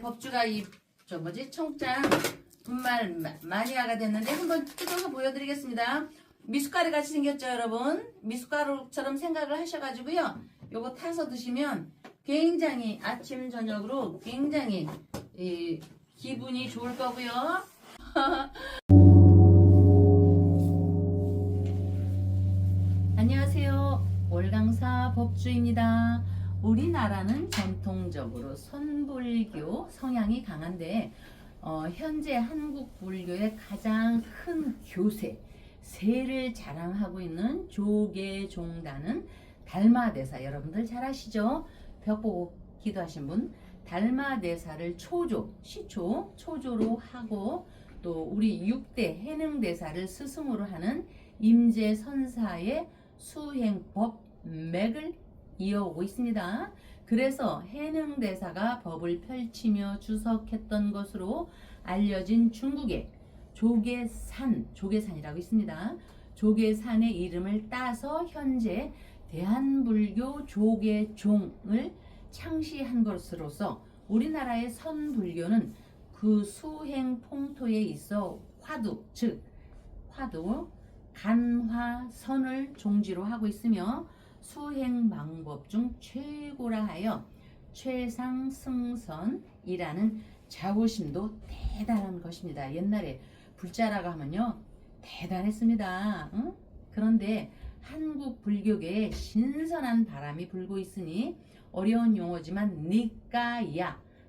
법주가 저 뭐지 청장 분말 마니아가 됐는데 한번 뜯어서 보여드리겠습니다. 미숫가루 같이 생겼죠, 여러분? 미숫가루처럼 생각을 하셔가지고요. 요거 타서 드시면 굉장히 아침 저녁으로 굉장히 기분이 좋을 거고요. 안녕하세요. 월강사 법주입니다. 우리나라는 전통적으로 선불교 성향이 강한데 현재 한국 불교의 가장 큰 교세, 세를 자랑하고 있는 조계종단은 달마대사, 여러분들 잘 아시죠? 벽 보고 기도하신 분, 달마대사를 초조로 하고 또 우리 6대 해능대사를 스승으로 하는 임재선사의 수행법 맥을 이어오고 있습니다. 그래서 해능대사가 법을 펼치며 주석했던 것으로 알려진 중국의 조계산이라고 있습니다. 조계산의 이름을 따서 현재 대한불교 조계종을 창시한 것으로서 우리나라의 선불교는 그 수행 통토에 있어 화두, 간화선을 종지로 하고 있으며 수행 방법 중 최고라 하여 최상승선이라는 자부심도 대단한 것입니다. 옛날에 불자라고 하면요 대단했습니다. 응? 그런데 한국 불교계에 신선한 바람이 불고 있으니 어려운 용어지만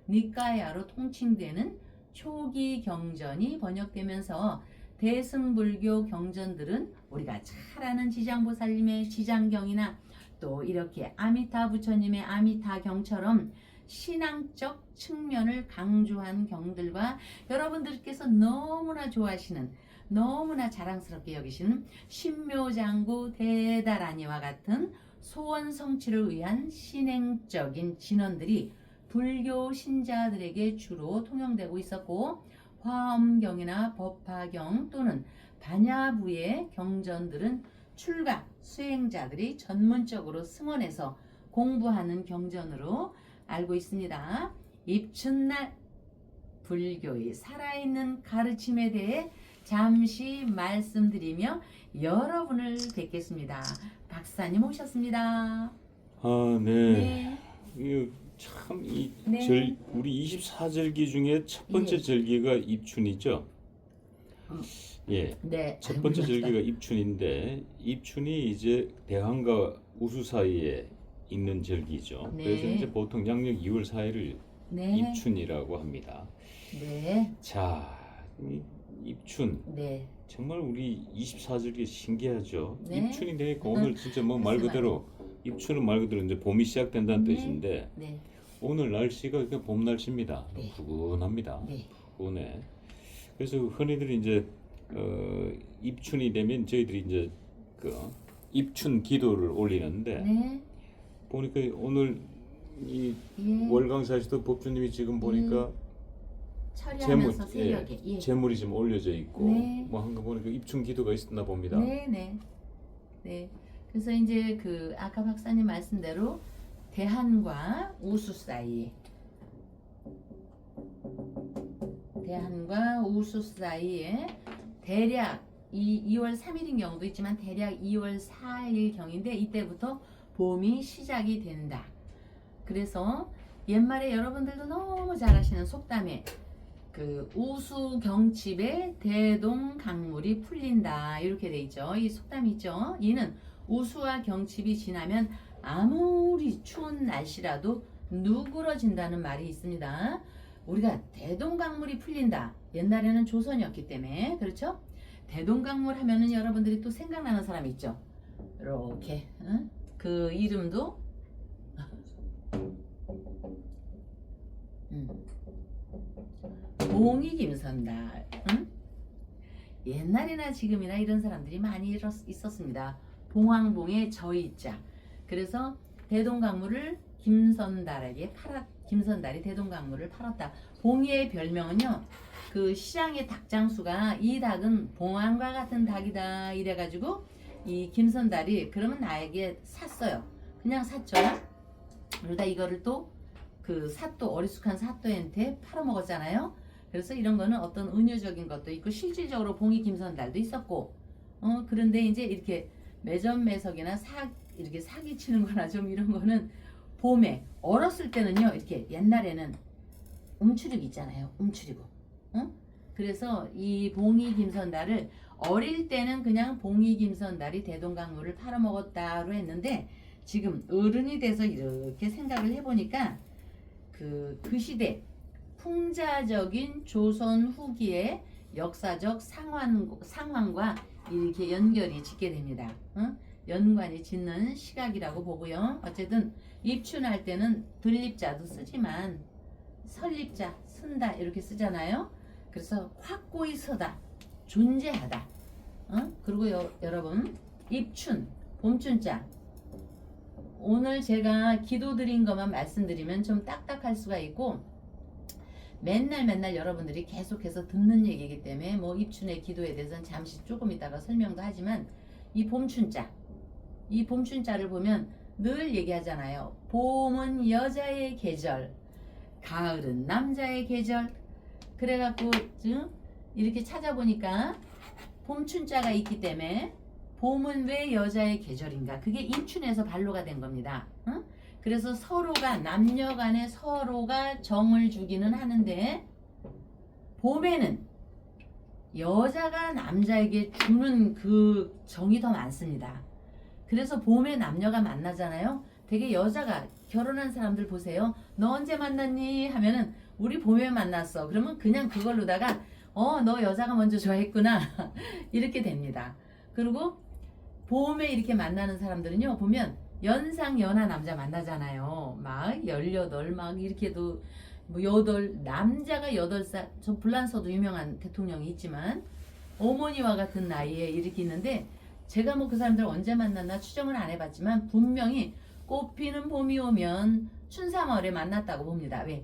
니까야로 통칭되는 초기 경전이 번역되면서 대승불교 경전들은 우리가 잘 아는 지장보살님의 지장경이나 또 이렇게 아미타 부처님의 아미타경처럼 신앙적 측면을 강조한 경들과 여러분들께서 너무나 좋아하시는, 너무나 자랑스럽게 여기시는 신묘장구 대다라니와 같은 소원 성취를 위한 신행적인 진언들이 불교 신자들에게 주로 통용되고 있었고, 화엄경이나 법화경 또는 반야부의 경전들은 출가 수행자들이 전문적으로 승원해서 공부하는 경전으로 알고 있습니다. 입춘날 불교의 살아있는 가르침에 대해 잠시 말씀드리며 여러분을 뵙겠습니다. 박사님 오셨습니다. 아, 네. 네. 네. 우리 24절기 중에 첫 번째 예. 절기가 입춘이죠. 예. 네. 첫 번째 절기가 입춘인데, 입춘이 이제 대한과 우수 사이에 있는 절기죠. 네. 그래서 이제 보통 양력 2월 4일을 네. 입춘이라고 합니다. 네. 자, 입춘. 네. 정말 우리 24절기 신기하죠. 네. 입춘이 되니까 오늘 진짜 뭐 말 그대로 입춘은 말 그대로 이제 봄이 시작된다는 네. 뜻인데, 네. 오늘 날씨가 그냥 봄 날씨입니다. 네. 푸근합니다. 네. 푸근해. 그래서 흔히들 이제 입춘이 되면 저희들이 이제 그 입춘 기도를 올리는데, 네. 보니까 오늘 이 예. 월강사에서도 법주님이 지금 보니까 처리하면서 새벽에. 예. 재물이 좀 올려져 있고, 네. 뭐 한 거 보니까 입춘 기도가 있었나 봅니다. 네. 그래서 이제 그 아까 박사님 말씀대로 대한과 우수 사이에 대략 2월 3일인 경우도 있지만 대략 2월 4일 경인데 이때부터 봄이 시작이 된다. 그래서 옛말에 여러분들도 너무 잘 아시는 속담에 그 우수 경칩에 대동 강물이 풀린다 이렇게 돼 있죠. 이 속담이 있죠. 이는 우수와 경칩이 지나면 아무리 추운 날씨라도 누그러진다는 말이 있습니다. 우리가 대동강물이 풀린다. 옛날에는 조선이었기 때문에 그렇죠? 대동강물 하면은 여러분들이 또 생각나는 사람이 있죠. 이렇게 응? 그 이름도 봉이 김선달. 응? 옛날이나 지금이나 이런 사람들이 많이 있었습니다. 봉황봉의 저이자. 그래서 대동강물을 김선달이 대동강물을 팔았다. 봉이의 별명은요, 그 시장의 닭장수가 이 닭은 봉황과 같은 닭이다 이래가지고 이 김선달이 그러면 나에게 샀어요. 그냥 샀죠. 그러다 이거를 또 그 사또 어리숙한 사또한테 팔아먹었잖아요. 그래서 이런 거는 어떤 은유적인 것도 있고 실질적으로 봉이 김선달도 있었고 그런데 이제 이렇게 매점매석이나 이렇게 사기 치는 거나 좀 이런 거는 봄에 어렸을 때는요 이렇게 옛날에는 움츠리고 있잖아요. 움츠리고 그래서 이 봉이 김선달을 어릴 때는 그냥 봉이 김선달이 대동강물을 팔아먹었다로 했는데 지금 어른이 돼서 이렇게 생각을 해보니까 그 시대 풍자적인 조선 후기의 역사적 상황과 이렇게 연결이 짓게 됩니다. 연관이 짓는 시각이라고 보고요. 어쨌든 입춘할 때는 들립자도 쓰지만 설립자, 쓴다 이렇게 쓰잖아요. 그래서 확고히 서다, 존재하다. 그리고 여러분 입춘, 봄춘자 오늘 제가 기도 드린 것만 말씀드리면 좀 딱딱할 수가 있고 맨날 여러분들이 계속해서 듣는 얘기이기 때문에 뭐 입춘의 기도에 대해서는 잠시 조금 이따가 설명도 하지만 이 봄춘자를 보면 늘 얘기하잖아요. 봄은 여자의 계절, 가을은 남자의 계절. 그래갖고 이렇게 찾아보니까 봄춘자가 있기 때문에 봄은 왜 여자의 계절인가? 그게 입춘에서 발로가 된 겁니다. 그래서 서로가 남녀 간에 서로가 정을 주기는 하는데 봄에는 여자가 남자에게 주는 그 정이 더 많습니다. 그래서 봄에 남녀가 만나잖아요. 되게 여자가 결혼한 사람들 보세요. 너 언제 만났니? 하면은 우리 봄에 만났어. 그러면 그냥 그걸로다가 너 여자가 먼저 좋아했구나. 이렇게 됩니다. 그리고 봄에 이렇게 만나는 사람들은요. 보면 연하 남자 만나잖아요. 막 18 막 이렇게도 뭐 8 남자가 8살 저 불란서도 유명한 대통령이 있지만 어머니와 같은 나이에 이렇게 있는데 제가 뭐 그 사람들 언제 만났나 추정은 안 해봤지만 분명히 꽃피는 봄이 오면 춘삼월에 만났다고 봅니다. 왜?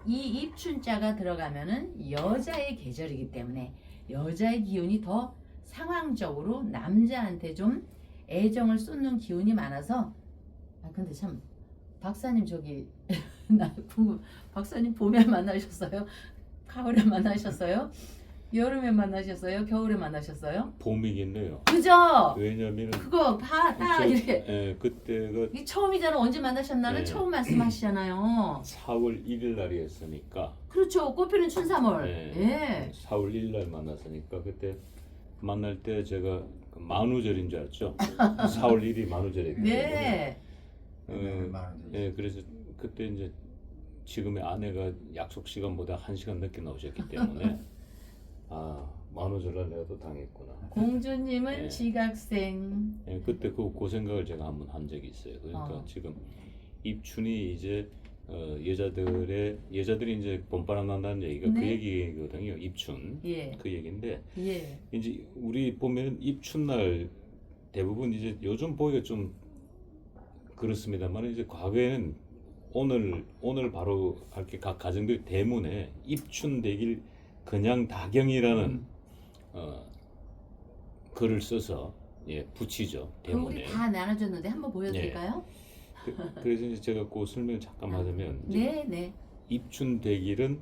이 입춘자가 들어가면은 여자의 계절이기 때문에 여자의 기운이 더 상황적으로 남자한테 좀 애정을 쏟는 기운이 많아서 근데 참 박사님 저기 나 궁금 박사님 봄에 만나셨어요? 가을에 만나셨어요? 여름에 만나셨어요? 겨울에 만나셨어요? 봄이겠네요. 그죠? 왜냐면 그거 딱 이렇게 그때가 이 처음이잖아. 언제 만나셨나는 네. 처음 말씀하시잖아요. 4월 1일 날이었으니까. 그렇죠. 꽃피는 춘삼월. 네. 예. 4월 1일 날 만났으니까 그때 만날 때 제가 만우절인 줄 알았죠. 4월 1일이 만우절이기 때문에. 네. 그래서 그때 이제 지금의 아내가 약속 시간보다 1시간 늦게 나오셨기 때문에 만우절날 내가 또 당했구나. 공주님은 네. 지각생. 그때 그 생각을 제가 한번 한 적이 있어요. 그러니까 지금 입춘이 이제 여자들이 이제 봄바람 난다는 얘기가 그 네. 얘기거든요. 입춘. 예. 그 얘기인데 예. 이제 우리 보면 입춘날 대부분 이제 요즘 보기가 좀 그렇습니다만 이제 과거에는 오늘 바로 할게 각 가정들 대문에 입춘대길 그냥 다경이라는 글을 써서 붙이죠. 대문에. 우리 다 나눠줬는데 한번 보여드릴까요? 그래서 이제 제가 그 설명을 잠깐 하자면 네. 입춘대길은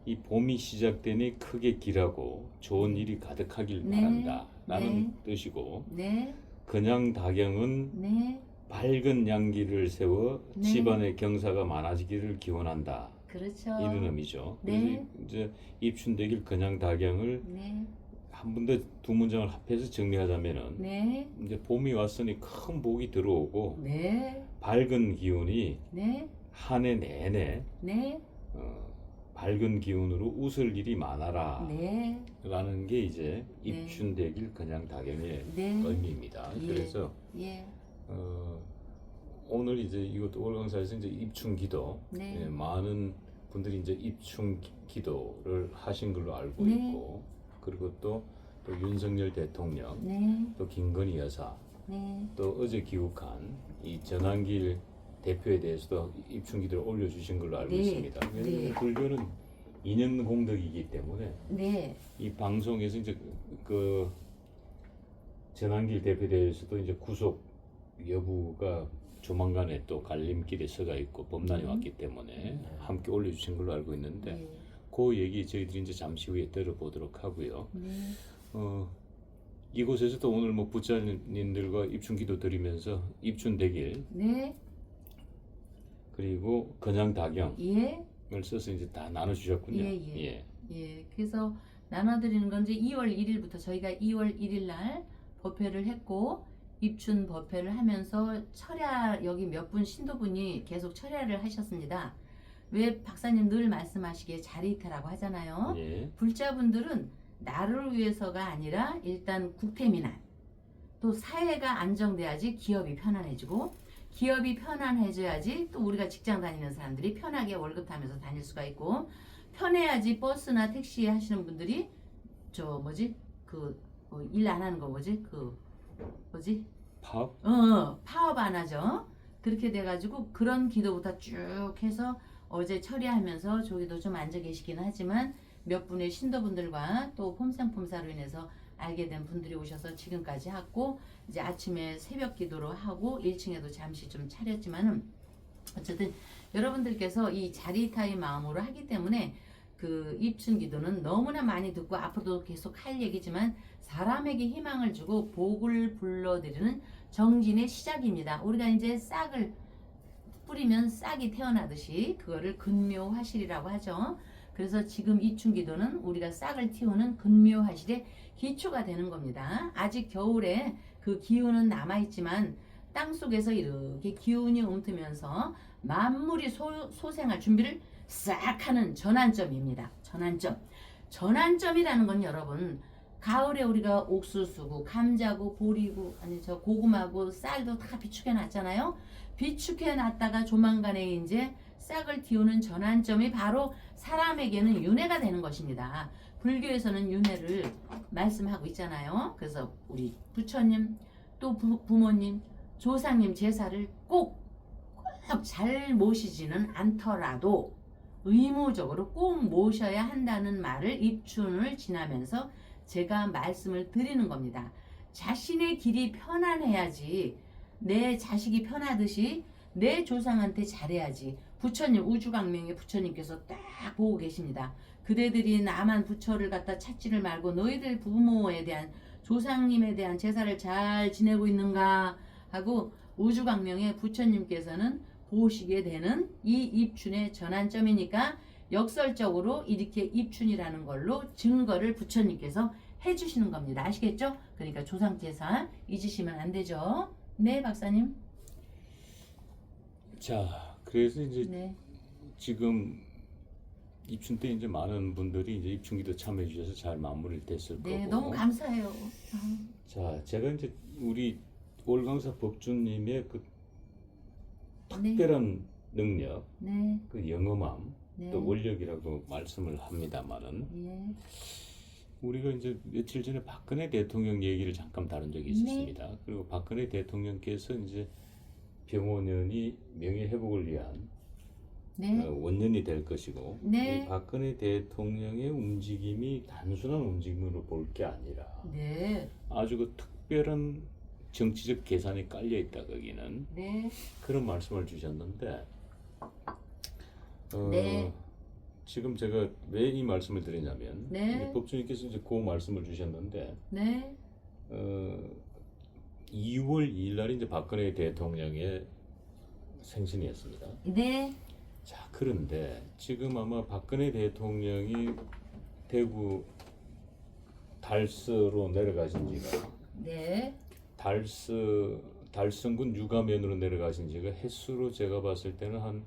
이 봄이 시작되니 크게 길하고 좋은 일이 가득하길 네. 바란다 라는 네. 뜻이고 네. 그냥 다경은 네. 밝은 양기를 세워 네. 집안의 경사가 많아지기를 기원한다 그렇죠. 이런 의미죠. 네. 그래서 이제 입춘대길 그냥 다경을 네. 한 군데 두 문장을 합해서 정리하자면은 네. 이제 봄이 왔으니 큰 복이 들어오고 네. 밝은 기운이 네. 한 해 내내 네. 밝은 기운으로 웃을 일이 많아라 네. 라는 게 이제 네. 입춘대길 그냥 다경의 네. 의미입니다. 예. 그래서 예. 오늘 이제 이것도 월강사에서 이제 입춘기도 네. 많은 분들이 이제 입춘기도를 하신 걸로 알고 네. 있고 그리고 또 윤석열 대통령 네. 또 김건희 여사 네. 또 어제 귀국한 이 전한길 대표에 대해서도 입춘기도를 올려주신 걸로 알고 네. 있습니다. 네. 불교는 인연 공덕이기 때문에 네. 이 방송에서 이제 그 전한길 대표에 대해서도 이제 구속 여부가 조만간에 또 갈림길에 서가 있고 범란이 왔기 때문에 함께 올려주신 걸로 알고 있는데 네. 그 얘기 저희들이 이제 잠시 후에 들어보도록 하고요. 네. 이곳에서도 오늘 뭐 부자님들과 입춘기도 드리면서 입춘대길 네. 그리고 건양다경을 예. 써서 이제 다 나눠주셨군요. 예. 예. 그래서 나눠드리는 건 이제 2월 1일부터 저희가 2월 1일 날 법회를 했고 입춘 법회를 하면서 철야 여기 몇 분 신도분이 계속 철야를 하셨습니다. 왜 박사님 늘 말씀하시기에 자리이탈하고 하잖아요. 예. 불자분들은 나를 위해서가 아니라 일단 국태민안 또 사회가 안정돼야지 기업이 편안해지고 기업이 편안해져야지 또 우리가 직장 다니는 사람들이 편하게 월급 타면서 다닐 수가 있고 편해야지 버스나 택시 하시는 분들이 저 뭐지 그 일 안 하는 거 뭐지 그 뭐지 파업? 파업 안 하죠. 그렇게 돼가지고 그런 기도부터 쭉 해서 어제 처리하면서 저기도 좀 앉아 계시긴 하지만 몇 분의 신도분들과 또 폼생폼사로 인해서 알게 된 분들이 오셔서 지금까지 하고 이제 아침에 새벽 기도로 하고 1층에도 잠시 좀 차렸지만은 어쨌든 여러분들께서 이 자리타의 마음으로 하기 때문에 그 입춘 기도는 너무나 많이 듣고 앞으로도 계속 할 얘기지만 사람에게 희망을 주고 복을 불러들이는 정진의 시작입니다. 우리가 이제 싹을 뿌리면 싹이 태어나듯이 그거를 근묘화실이라고 하죠. 그래서 지금 입춘 기도는 우리가 싹을 틔우는 근묘화실의 기초가 되는 겁니다. 아직 겨울에 그 기운은 남아있지만 땅속에서 이렇게 기운이 움트면서 만물이 소생할 준비를 싹 하는 전환점입니다. 전환점이라는 건 여러분 가을에 우리가 옥수수고 감자고 보리고 아니 저 고구마고 쌀도 다 비축해 놨잖아요. 비축해 놨다가 조만간에 이제 싹을 틔우는 전환점이 바로 사람에게는 윤회가 되는 것입니다. 불교에서는 윤회를 말씀하고 있잖아요. 그래서 우리 부처님 또 부모님 조상님 제사를 꼭 잘 모시지는 않더라도 의무적으로 꼭 모셔야 한다는 말을 입춘을 지나면서 제가 말씀을 드리는 겁니다. 자신의 길이 편안해야지 내 자식이 편하듯이 내 조상한테 잘해야지. 부처님 우주광명의 부처님께서 딱 보고 계십니다. 그대들이 나만 부처를 갖다 찾지를 말고 너희들 부모에 대한 조상님에 대한 제사를 잘 지내고 있는가 하고 우주광명의 부처님께서는 보시게 되는 이 입춘의 전환점이니까 역설적으로 이렇게 입춘이라는 걸로 증거를 부처님께서 해주시는 겁니다. 아시겠죠? 그러니까 조상제사 잊으시면 안 되죠. 네, 박사님. 자, 그래서 이제 네. 지금 입춘 때 이제 많은 분들이 이제 입춘기도 참여해 주셔서 잘 마무리 됐을 네, 거고. 너무 감사해요. 자, 제가 이제 우리 올강사 법주님의 그 네. 특별한 능력, 네. 그 영험함, 네. 또 원력이라고 말씀을 합니다만은 예. 우리가 이제 며칠 전에 박근혜 대통령 얘기를 잠깐 다룬 적이 있었습니다. 그리고 박근혜 대통령께서 이제 병원연이 명예 회복을 위한 네. 원년이 될 것이고 네. 이 박근혜 대통령의 움직임이 단순한 움직임으로 볼 게 아니라 네. 아주 그 특별한 정치적 계산이 깔려 있다 거기는 네. 그런 말씀을 주셨는데 네. 지금 제가 왜 이 말씀을 드리냐면 네. 이제 법주님께서 이제 그 말씀을 주셨는데 네. 2월 2일 날이 이제 박근혜 대통령의 생신이었습니다. 네. 자, 그런데 지금 아마 박근혜 대통령이 대구 달서로 내려가신 지가 네. 달성군 유가면으로 내려가신 지가 횟수로 제가 봤을 때는 한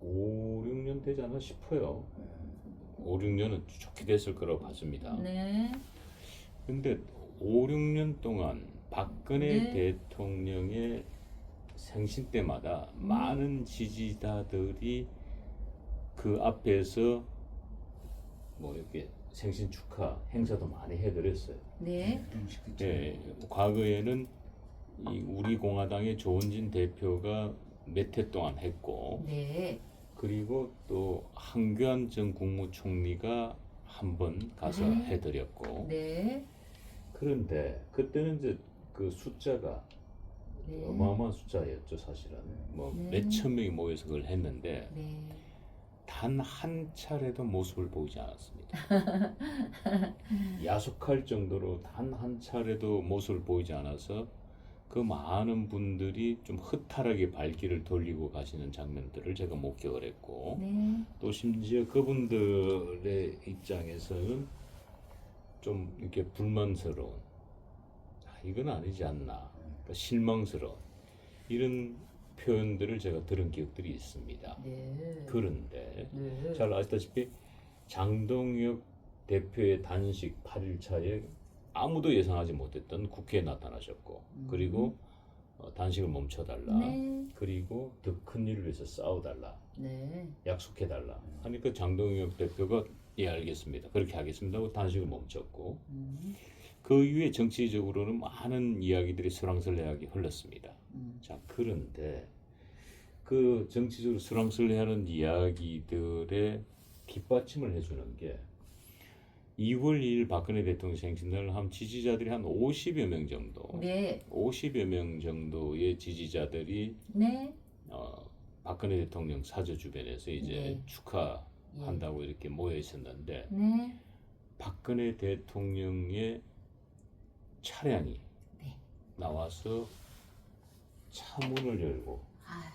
5, 6년 되지 않나 싶어요. 5, 6년은 좋게 됐을 거라고 봤습니다. 네. 근데 5, 6년 동안 박근혜 네. 대통령의 생신 때마다 많은 지지자들이 그 앞에서 뭐 이렇게 생신 축하 행사도 많이 해드렸어요. 네. 예, 과거에는 이 우리 공화당의 조은진 대표가 몇 해 동안 했고, 네. 그리고 또 한교안 전 국무총리가 한 번 가서 네. 해드렸고, 네. 그런데 그때는 이제 그 숫자가 네. 어마어마한 숫자였죠 사실은. 뭐 네. 몇천 명이 모여서 그걸 했는데 네. 단 한 차례도 모습을 보이지 않았습니다. 야속할 정도로 단 한 차례도 모습을 보이지 않아서 그 많은 분들이 좀 허탈하게 발길을 돌리고 가시는 장면들을 제가 목격을 했고 네. 또 심지어 그분들의 입장에서는 좀 이렇게 불만스러운 이건 아니지 않나 그러니까 실망스러운 이런 표현들을 제가 들은 기억들이 있습니다. 네. 그런데 네. 잘 아시다시피 장동혁 대표의 단식 8일차에 아무도 예상하지 못했던 국회에 나타나셨고 그리고 단식을 멈춰달라 네. 그리고 더 큰 일을 위해서 싸워달라 네. 약속해달라 하니까 장동혁 대표가 예 알겠습니다 그렇게 하겠습니다 하고 단식을 멈췄고 그 이후에 정치적으로는 많은 이야기들이 설왕설래하게 흘렀습니다. 자 그런데 그 정치적으로 설왕설래하는 이야기들의 뒷받침을 해주는 게 2월 2일 박근혜 대통령 생신날 한 지지자들이 한 50여 명 정도, 네. 50여 명 정도의 지지자들이 네. 박근혜 대통령 사저 주변에서 이제 네. 축하한다고 이렇게 모여 있었는데 네. 박근혜 대통령의 차량이 네. 나와서 차 문을 열고 아유.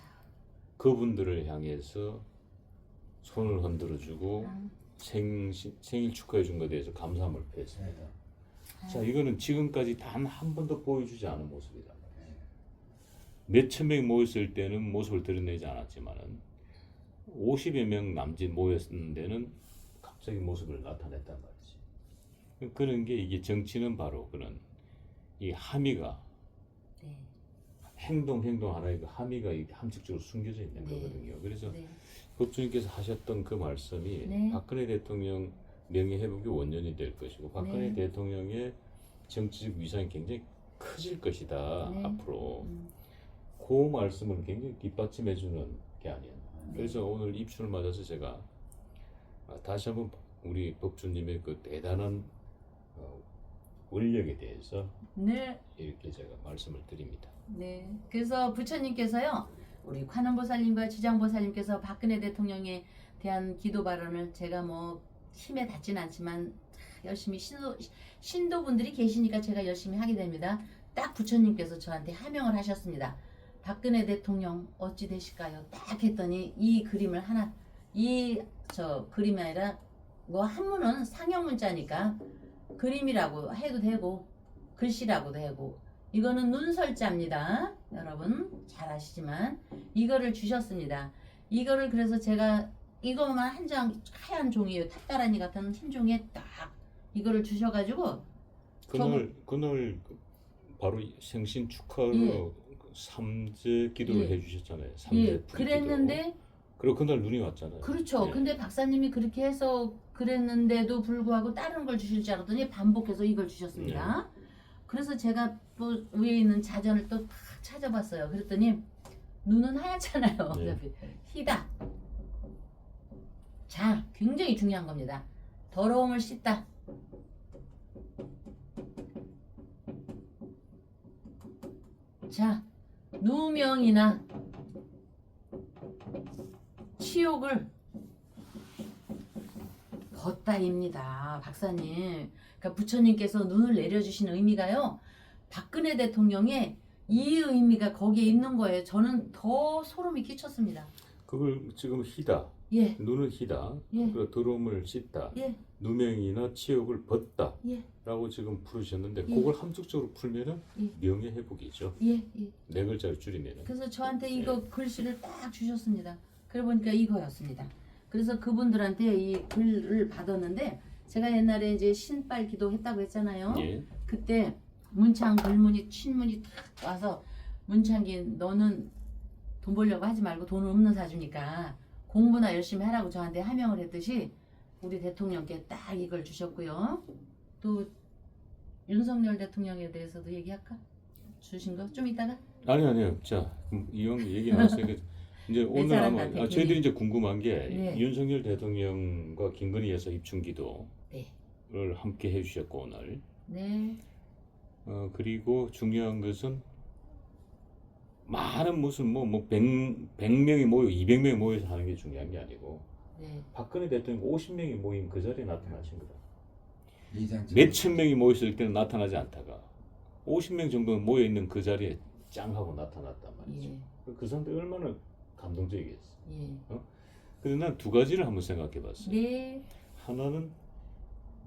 그분들을 향해서 손을 흔들어주고 생일 축하해 준 것에 대해서 감사함을 표했습니다. 자, 이거는 지금까지 단 한 번도 보여주지 않은 모습이다. 몇천 명이 모였을 때는 모습을 드러내지 않았지만은 50여 명 남짓 모였는 데는 갑자기 모습을 나타냈단 말이지. 그런 게 이게 정치는 바로 그런 이 함의가 네. 행동 하나의 그 함의가 이게 함축적으로 숨겨져 있는 네. 거거든요. 그래서 네. 법주님께서 하셨던 그 말씀이 네. 박근혜 대통령 명예회복의 원년이 될 것이고 박근혜 네. 대통령의 정치적 위상이 굉장히 커질 것이다 네. 앞으로 그 말씀을 굉장히 뒷받침해주는 게 아니에요. 네. 그래서 오늘 입춘을 맞아서 제가 다시 한번 우리 법주님의 그 대단한 원력에 대해서 네. 이렇게 제가 말씀을 드립니다. 네. 그래서 부처님께서요, 우리 관음보살님과 지장보살님께서 박근혜 대통령에 대한 기도 발언을 제가 뭐 힘에 닿진 않지만 열심히 신도분들이 계시니까 제가 열심히 하게 됩니다. 딱 부처님께서 저한테 하명을 하셨습니다. 박근혜 대통령 어찌 되실까요? 딱 했더니 이 그림을 하나, 그림이 아니라 뭐 한문은 상형 문자니까 그림이라고 해도 되고 글씨라고도 하고 이거는 눈설자입니다. 여러분 잘 아시지만 이거를 주셨습니다. 이거를 그래서 제가 이거만 한 장 하얀 종이에요. 탑다라니 같은 흰 종이에 딱 이거를 주셔가지고 그날 바로 생신 축하로 예. 삼재 기도를 예. 해주셨잖아요. 삼재 예, 불기도. 그랬는데 그리고 그날 눈이 왔잖아요. 그렇죠. 예. 근데 박사님이 그렇게 해서 그랬는데도 불구하고 다른 걸 주실 줄 알았더니 반복해서 이걸 주셨습니다. 그래서 제가 또 위에 있는 자전을 또 탁 찾아봤어요. 그랬더니 눈은 하얗잖아요. 네. 어차피 희다. 자, 굉장히 중요한 겁니다. 더러움을 씻다. 자, 누명이나 치욕을 벗다입니다. 박사님. 그러니까 부처님께서 눈을 내려주신 의미가요. 박근혜 대통령의 이 의미가 거기에 있는 거예요. 저는 더 소름이 끼쳤습니다. 그걸 지금 희다. 예, 눈을 희다. 예. 그리고 더러움을 씻다. 예, 누명이나 치욕을 벗다. 예, 라고 지금 풀으셨는데 예. 그걸 함축적으로 풀면은 예. 명예회복이죠. 예, 예. 네 글자를 줄이면은. 그래서 저한테 이거 글씨를 딱 주셨습니다. 그래 보니까 이거였습니다. 그래서 그분들한테 이 글을 받았는데 제가 옛날에 이제 신빨 기도했다고 했잖아요. 예. 그때 문창 글문이 친문이 탁 와서 문창기 너는 돈 벌려고 하지 말고 돈 없는 사주니까 공부나 열심히 하라고 저한테 하명을 했듯이 우리 대통령께 딱 이걸 주셨고요. 또 윤석열 대통령에 대해서도 얘기할까? 주신 거 좀 이따가? 아니요. 자, 이왕 얘기 나왔으니까 이제 오늘 잘한다, 아마 대표님. 저희들이 이제 궁금한 게 네. 윤석열 대통령과 김건희 여사 입춘기도를 네. 함께 해주셨고 오늘 네. 그리고 중요한 것은 많은 무슨 뭐 100명이 모여 200명이 모여서 하는 게 중요한 게 아니고 네. 박근혜 대통령 50명이 모인 그 자리에 나타나신 거다. 이장철. 몇천 명이 모였을 때는 나타나지 않다가 50명 정도 모여 있는 그 자리에 짱 하고 나타났단 말이죠. 예. 그 사람들 얼마나 감동적이겠어. 예. 근데 난 두 가지를 한번 생각해 봤어요. 네. 하나는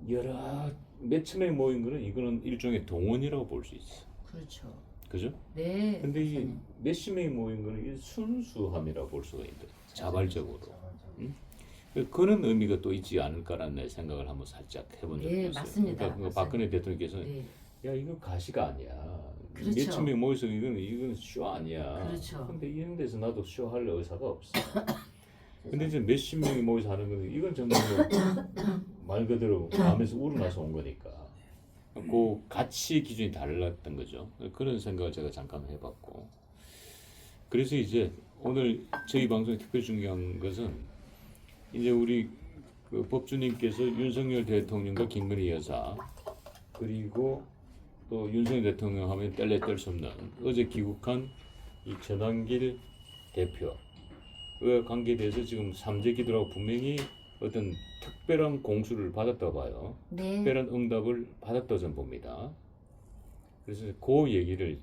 여러 몇천 명이 모인 거는 이거는 일종의 동원이라고 볼 수 있어. 그렇죠. 그죠? 네. 근데 이 박사님. 몇십 명이 모인 거는 이 순수함이라고 볼 수가 있다. 자발적으로. 그런 의미가 또 있지 않을까라는 내 생각을 한번 살짝 해본 적이 네, 있어요. 맞습니다. 그러니까 맞습니다. 박근혜 대통령께서는 네. 야 이거 가시가 아니야. 그렇죠. 몇천 명 모여서 이건 쇼 아니야. 그렇죠. 근데 이런 데서 나도 쇼 할 의사가 없어. 근데 이제 몇십 명이 모여서 하는 건 이건 정말 말 그대로 마음에서 우러나서 온 거니까. 그 가치 기준이 달랐던 거죠. 그런 생각을 제가 잠깐 해봤고. 그래서 이제 오늘 저희 방송이 특별히 중요한 것은 이제 우리 그 법주님께서 윤석열 대통령과 김건희 여사 그리고 또 윤석열 대통령 하면 뗄래 뗄 수 없는 어제 귀국한 이 전환길 대표와 관계에 대해서 지금 삼재 기도라고 분명히 어떤 특별한 공수를 받았다고 봐요. 네. 특별한 응답을 받았다고 저는 봅니다. 그래서 그 얘기를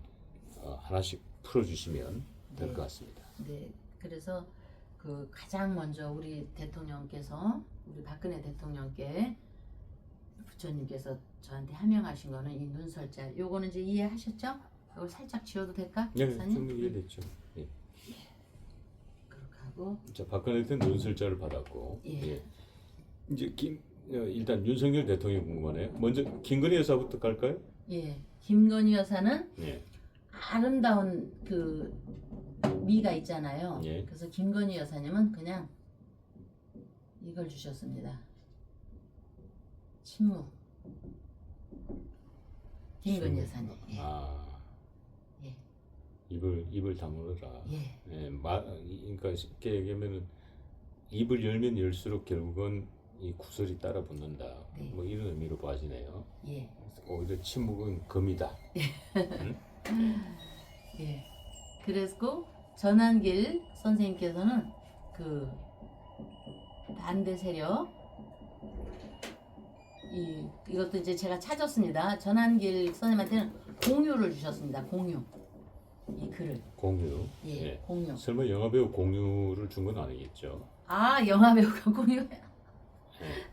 하나씩 풀어주시면 될 것 같습니다. 네. 그래서 그 가장 먼저 우리 대통령께서 우리 박근혜 대통령께 부처님께서 저한테 하명하신 거는 이 눈설자. 요거는 이제 이해하셨죠? 이걸 살짝 지워도 될까? 네, 박사님? 좀 이해됐죠. 예. 그렇게 하고 자, 박근혜 대통령 눈설자를 받았고, 예. 예. 이제 일단 윤석열 대통령이 궁금하네요. 먼저 김건희 여사부터 갈까요? 예. 김건희 여사는 예. 아름다운 그 미가 있잖아요. 예. 그래서 김건희 여사님은 그냥 이걸 주셨습니다. 침묵. 김건희 침묵. 여사님. 예. 아, 예. 입을 다물어라. 예. 예, 그러니까 쉽게 얘기하면은 입을 열면 열수록 결국은 이 구설이 따라 붙는다. 네. 뭐 이런 의미로 봐지네요. 예. 오히려 침묵은 금이다. 예. 그래서 전한길 선생님께서는 그 반대 세력 이것도 이제 제가 찾았습니다. 전한길 선생님한테는 공유를 주셨습니다. 공유. 이 글을. 공유. 예. 예. 공유. 설마 영화배우 공유를 준 건 아니겠죠? 아, 영화 배우가 공유.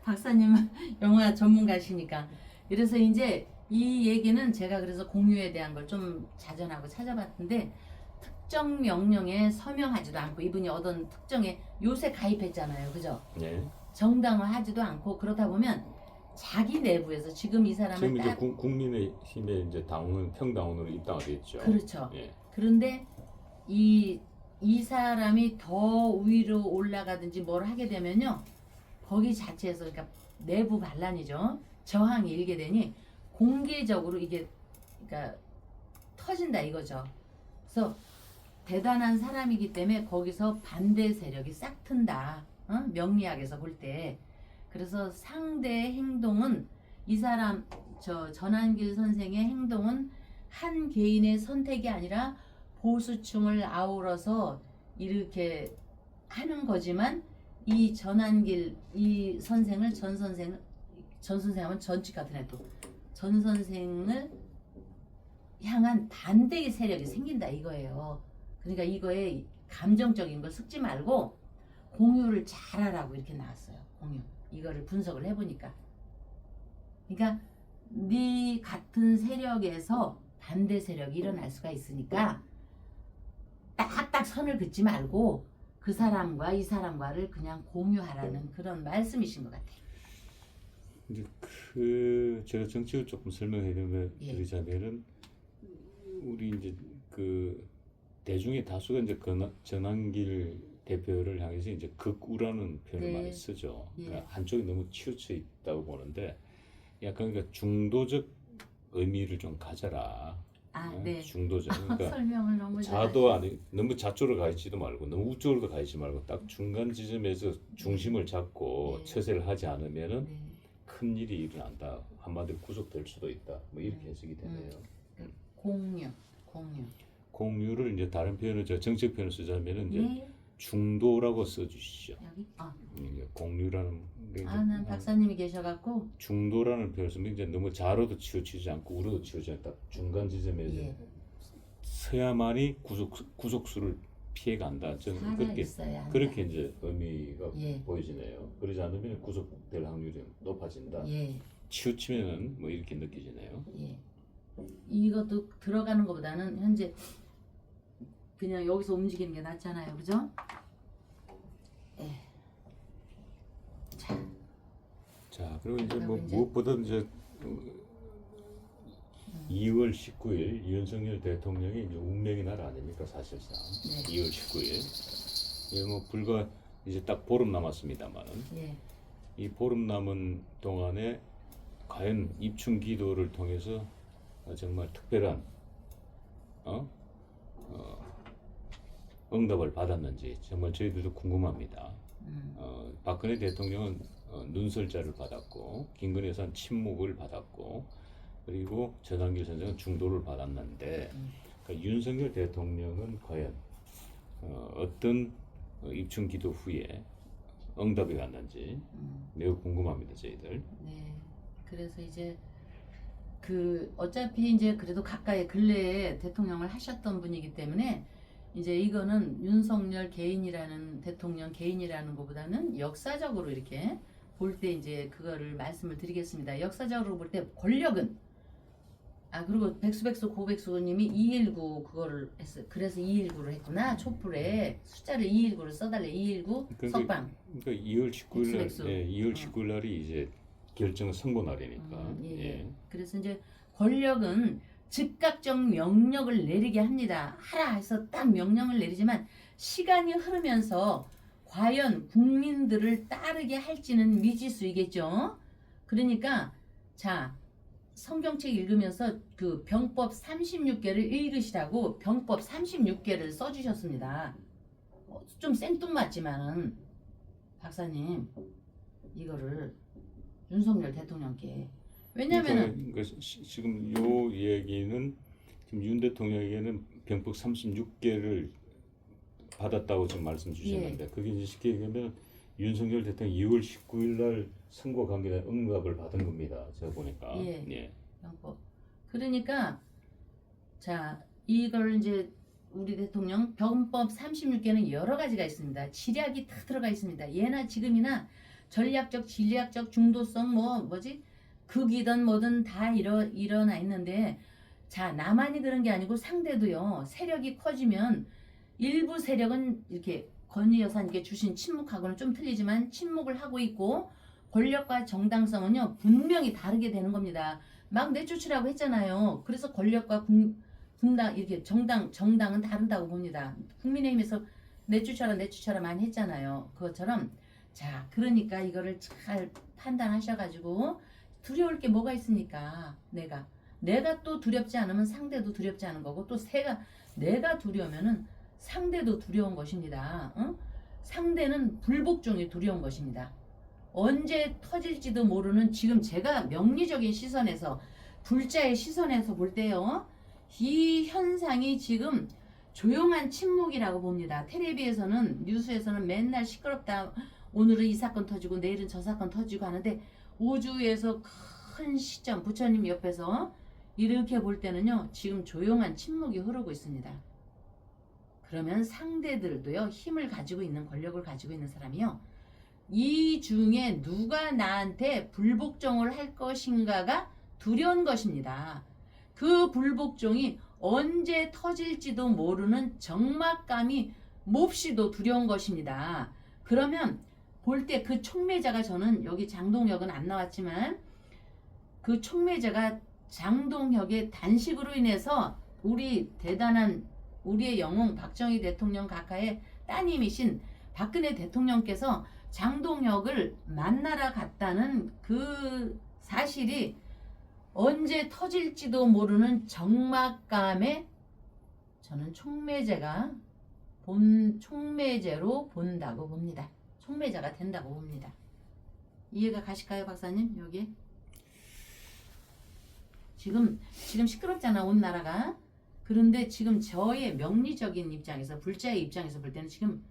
박사님은 영화 전문가시니까. 그래서 이제 이 얘기는 제가 그래서 공유에 대한 걸 좀 자전하고 찾아봤는데 특정 명령에 서명하지도 않고 이분이 얻은 특정에 요새 가입했잖아요. 그죠? 예. 정당화하지도 않고 그러다 보면 자기 내부에서 지금 이 사람을 지금 이제 딱 국민의힘에 이제 당원 평당원으로 입당하겠죠. 그렇죠. 예. 그런데 이 사람이 더 위로 올라가든지 뭘 하게 되면요. 거기 자체에서 그러니까 내부 반란이죠. 저항이 일게 되니 공개적으로 이게 그러니까 터진다 이거죠. 그래서 대단한 사람이기 때문에 거기서 반대 세력이 싹 튼다. 명리학에서 볼 때. 그래서 상대의 행동은 이 사람 저 전한길 선생의 행동은 한 개인의 선택이 아니라 보수층을 아우러서 이렇게 하는 거지만 이 전한길 이 선생을 전 선생하면 전직 같은 애도 전 선생을 향한 반대의 세력이 생긴다 이거예요. 그러니까 이거에 감정적인 걸 섞지 말고 공유를 잘하라고 이렇게 나왔어요. 공유. 이거를 분석을 해보니까. 그러니까 네 같은 세력에서 반대 세력이 일어날 수가 있으니까 딱딱 선을 긋지 말고 그 사람과 이 사람과를 그냥 공유하라는 그런 말씀이신 것 같아요. 이제 제가 정책을 조금 설명해 예. 드리자면은 우리 이제 그 대중의 다수가 이제 전환길 대표를 향해서 이제 극우라는 표현을 네. 많이 쓰죠. 예. 그러니까 한쪽이 너무 치우쳐 있다고 보는데 약간 그러니까 중도적 의미를 좀 가져라. 아, 어? 네. 중도적. 그러니까 설명을 너무 자도 아니 너무 좌쪽으로 가 있지도 말고 너무 우쪽으로 가 있지 말고 딱 중간 지점에서 중심을 잡고 네. 처세를 하지 않으면은 네. 큰 일이 일어난다. 한마디로 구속될 수도 있다. 뭐 이렇게 해석이 되네요. 공유. 공유를 이제 다른 표현을 저 정책 표현을 쓰자면은 이제 네. 중도라고 써주시죠. 여기. 이게 공유라는 게 이제 난 박사님이 계셔갖고. 중도라는 표현을 쓰면 이제 너무 좌로도 치우치지 않고 우로도 치우치지 않고 딱 중간 지점에 이제 예. 서야만이 구속수를 피해간다. 저는 살아 그렇게 있어야 한다. 그렇게 이제 의미가 예. 보여지네요. 그러지 않으면 구속될 확률이 높아진다. 예. 치우치면은 뭐 이렇게 느껴지네요. 예. 이것도 들어가는 것보다는 현재 그냥 여기서 움직이는 게 낫잖아요, 그죠? 예. 자, 자, 그리고 이제 그리고 뭐 이제- 무엇보다 이제 2월 19일 윤석열 대통령이 이제 운명의 날 아닙니까 사실상. 네. 2월 19일. 예, 뭐 불과 이제 딱 보름 남았습니다만은 예. 이 보름 남은 동안에 과연 입춘 기도를 통해서 정말 특별한 응답을 받았는지 정말 저희들도 궁금합니다. 박근혜 대통령은 눈설자를 받았고 김건희 여사는 침묵을 받았고 그리고 전한길 선생은 중도를 받았는데 그러니까 윤석열 대통령은 과연 어떤 입춘 기도 후에 응답이 왔는지 매우 궁금합니다 저희들. 네. 그래서 이제 어차피 이제 그래도 가까이 근래에 대통령을 하셨던 분이기 때문에 이제 이거는 윤석열 개인이라는 대통령 개인이라는 것보다는 역사적으로 이렇게 볼 때 이제 그거를 말씀을 드리겠습니다. 역사적으로 볼 때 권력은 그리고 백수백수 고백수님이 219 그거를 했어요. 그래서 219를 했구나. 촛불에 숫자를 219를 써달래. 219 석방. 그러니까 2월 19일 날, 백수. 예, 2월 19일 날이 이제 결정 선고 날이니까. 예. 예. 그래서 이제 권력은 즉각적 명령을 내리게 합니다. 하라 해서 딱 명령을 내리지만 시간이 흐르면서 과연 국민들을 따르게 할지는 미지수이겠죠. 그러니까 자 성경책 읽으면서 그 병법 36개를 읽으시라고 병법 36개를 써주셨습니다. 좀 생뚱맞지만은 박사님 이거를 윤석열 대통령께 왜냐면은 그러니까 지금 요 얘기는 지금 윤 대통령에게는 병법 36개를 받았다고 지금 말씀 주셨는데 그게 이제 쉽게 얘기하면 윤석열 대통령 2월 19일 날 선거 관계에 응답을 받은 겁니다. 제가 보니까. 예. 병법. 그러니까 자 이걸 이제 우리 대통령 병법 36개는 여러 가지가 있습니다. 지략이 다 들어가 있습니다. 예나 지금이나 전략적, 진략적 중도성 극이든 뭐든 다 일어나 있는데 자 나만이 그런 게 아니고 상대도요. 세력이 커지면 일부 세력은 이렇게 건희 여사님께 주신 침묵하고는 좀 틀리지만 침묵을 하고 있고 권력과 정당성은요 분명히 다르게 되는 겁니다. 막 내쫓으라고 했잖아요. 그래서 권력과 분당 이렇게 정당은 다르다고 봅니다. 국민의힘에서 내쫓아라 많이 했잖아요. 그것처럼 자 그러니까 이거를 잘 판단하셔가지고 두려울 게 뭐가 있습니까? 내가 또 두렵지 않으면 상대도 두렵지 않은 거고 또 내가 두려우면은 상대도 두려운 것입니다. 상대는 불복종이 두려운 것입니다. 언제 터질지도 모르는 지금 제가 명리적인 시선에서 불자의 시선에서 볼 때요. 이 현상이 지금 조용한 침묵이라고 봅니다. 텔레비에서는 뉴스에서는 맨날 시끄럽다. 오늘은 이 사건 터지고 내일은 저 사건 터지고 하는데 우주에서 큰 시점 부처님 옆에서 이렇게 볼 때는요. 지금 조용한 침묵이 흐르고 있습니다. 그러면 상대들도요. 힘을 가지고 있는 권력을 가지고 있는 사람이요. 이 중에 누가 나한테 불복종을 할 것인가가 두려운 것입니다. 그 불복종이 언제 터질지도 모르는 적막감이 몹시도 두려운 것입니다. 그러면 볼 때 그 촉매자가 저는 여기 장동혁은 안 나왔지만 그 촉매자가 장동혁의 단식으로 인해서 우리의 영웅 박정희 대통령 각하의 따님이신 박근혜 대통령께서 장동혁을 만나러 갔다는 그 사실이 언제 터질지도 모르는 적막감에 저는 촉매제로 본다고 봅니다. 촉매자가 된다고 봅니다. 이해가 가실까요, 박사님? 여기 지금 시끄럽잖아, 온 나라가. 그런데 지금 저의 명리적인 입장에서 불자의 입장에서 볼 때는 지금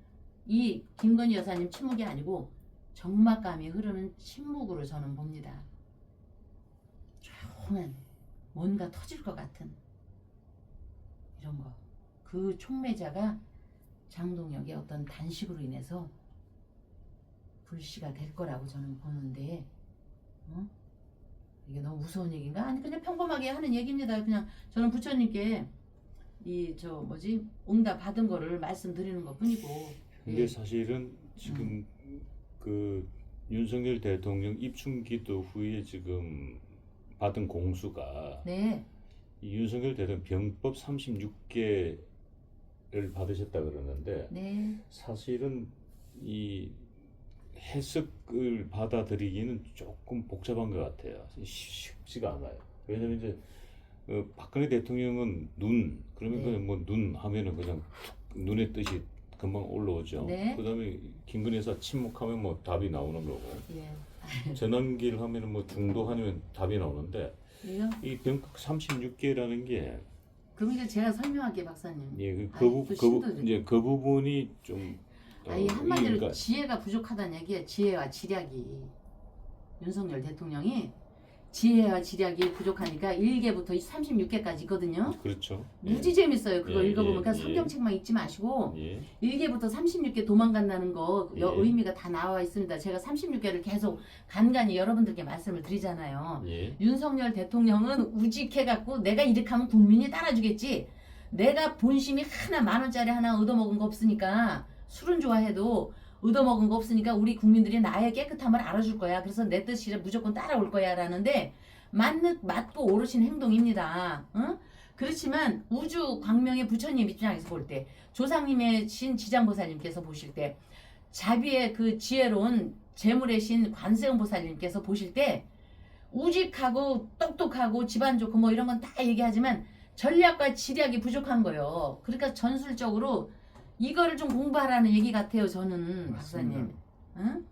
이 김건희 여사님 침묵이 아니고 적막감이 흐르는 침묵으로 저는 봅니다. 조용한 뭔가 터질 것 같은 이런 거. 그 촉매자가 장동혁의 어떤 단식으로 인해서 불씨가 될 거라고 저는 보는데, 이게 너무 무서운 얘기인가? 아니 그냥 평범하게 하는 얘기입니다. 그냥 저는 부처님께 응답 받은 거를 말씀드리는 것뿐이고. 근데 예. 사실은 지금 그 윤석열 대통령 입춘기도 후에 지금 받은 공수가 네, 이 윤석열 대통령 병법 36개를 받으셨다 그러는데 네, 사실은 이 해석을 받아들이기는 조금 복잡한 것 같아요. 쉽지가 않아요. 왜냐면 이제 박근혜 대통령은 그러면 네. 그냥 뭐 눈 하면은 그냥 툭 눈의 뜻이 금방 올라오죠. 네. 그다음에 김건희 여사 침묵하면 뭐 답이 나오는 거고, 예. 전환기를 하면은 뭐 중도하면 답이 나오는데 이요? 이 병법 36개라는 게 그럼 이제 제가 설명할게요, 박사님. 예, 아이, 또 신도들. 이제 그 부분이 좀 아예 한마디로 그러니까 지혜가 부족하다는 얘기예요. 지혜와 지략이. 윤석열 대통령이 지혜와 지략이 부족하니까 1개부터 36개까지 있거든요. 그렇죠. 무지 재밌어요. 그거 예, 읽어보면. 그러니까 예, 성경책만 읽지 마시고 예. 1개부터 36개 도망간다는 거 예. 의미가 다 나와 있습니다. 제가 36개를 계속 간간히 여러분들께 말씀을 드리잖아요. 예. 윤석열 대통령은 우직해갖고 내가 이렇게 하면 국민이 따라주겠지. 내가 본심이 하나 10,000원짜리 하나 얻어먹은 거 없으니까 술은 좋아해도 얻어먹은 거 없으니까 우리 국민들이 나의 깨끗함을 알아줄 거야. 그래서 내 뜻이 무조건 따라올 거야 라는데 맞고 오르신 행동입니다. 응? 그렇지만 우주 광명의 부처님 입장에서 볼 때, 조상님의 신 지장보살님께서 보실 때, 자비의 그 지혜로운 재물의 신 관세음보살님께서 보실 때 우직하고 똑똑하고 집안 좋고 뭐 이런 건 다 얘기하지만 전략과 지략이 부족한 거예요. 그러니까 전술적으로 이거를 좀 공부하라는 얘기 같아요. 저는 박사님. 응?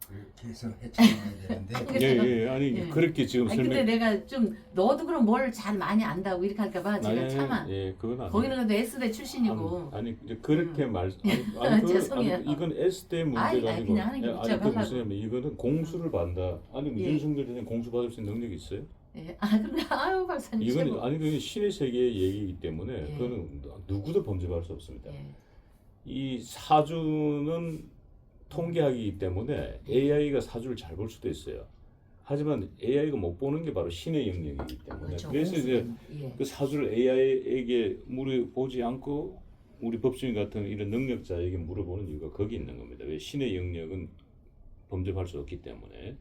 그렇게 해서 헤쳐나가야 되는데 예, 예. 아니 예. 그렇게 지금 아니 근데 설명. 내가 좀 너도 그럼 뭘 잘 많이 안다고 이렇게 할까봐 제가 차마. 예, 그건 아니. 거기는 그래도 S대 출신이고. 아니 이제 그렇게 아니, 죄송해요. 아니, 이건 S대 문제가 아니, 아니고. 그냥 하는 게 아니 묻자고 그 하려고. 무슨 이거는 공수를 받는다. 아니 예. 윤석열 대통령 공수 받을 수 있는 능력이 있어요? 예. 그런데 아유 박사님. 이건 최고. 아니 그 신의 세계의 얘기이기 때문에 예. 그거는 누구도 범접할 수 없습니다. 예. 이 사주는 통계학이기 때문에 AI가 사주를 잘 볼 수도 있어요. 하지만 AI가 못 보는 게 바로 신의 영역이기 때문에 그렇죠. 그래서 이제 예. 그 사주를 AI에게 물어보지 않고 우리 법조인 같은 이런 능력자에게 물어보는 이유가 거기 있는 겁니다. 왜 신의 영역은 범접할 수 없기 때문에.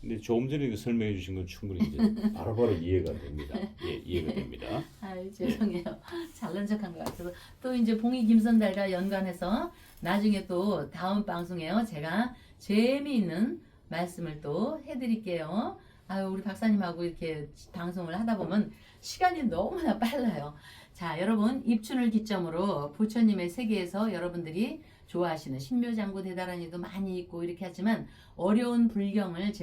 근데 조금 전에 그 설명해 주신 건 충분히 이제 바로바로 이해가 됩니다. 예, 이해가 됩니다. 아유 죄송해요. 잘난 척한 것 같아서 또 이제 봉이 김선달과 연관해서 나중에 또 다음 방송에요 제가 재미있는 말씀을 또 해드릴게요. 아유 우리 박사님하고 이렇게 방송을 하다 보면 시간이 너무나 빨라요. 자 여러분 입춘을 기점으로 부처님의 세계에서 여러분들이 좋아하시는 신묘장구 대다라니도 많이 있고 이렇게 하지만 어려운 불경을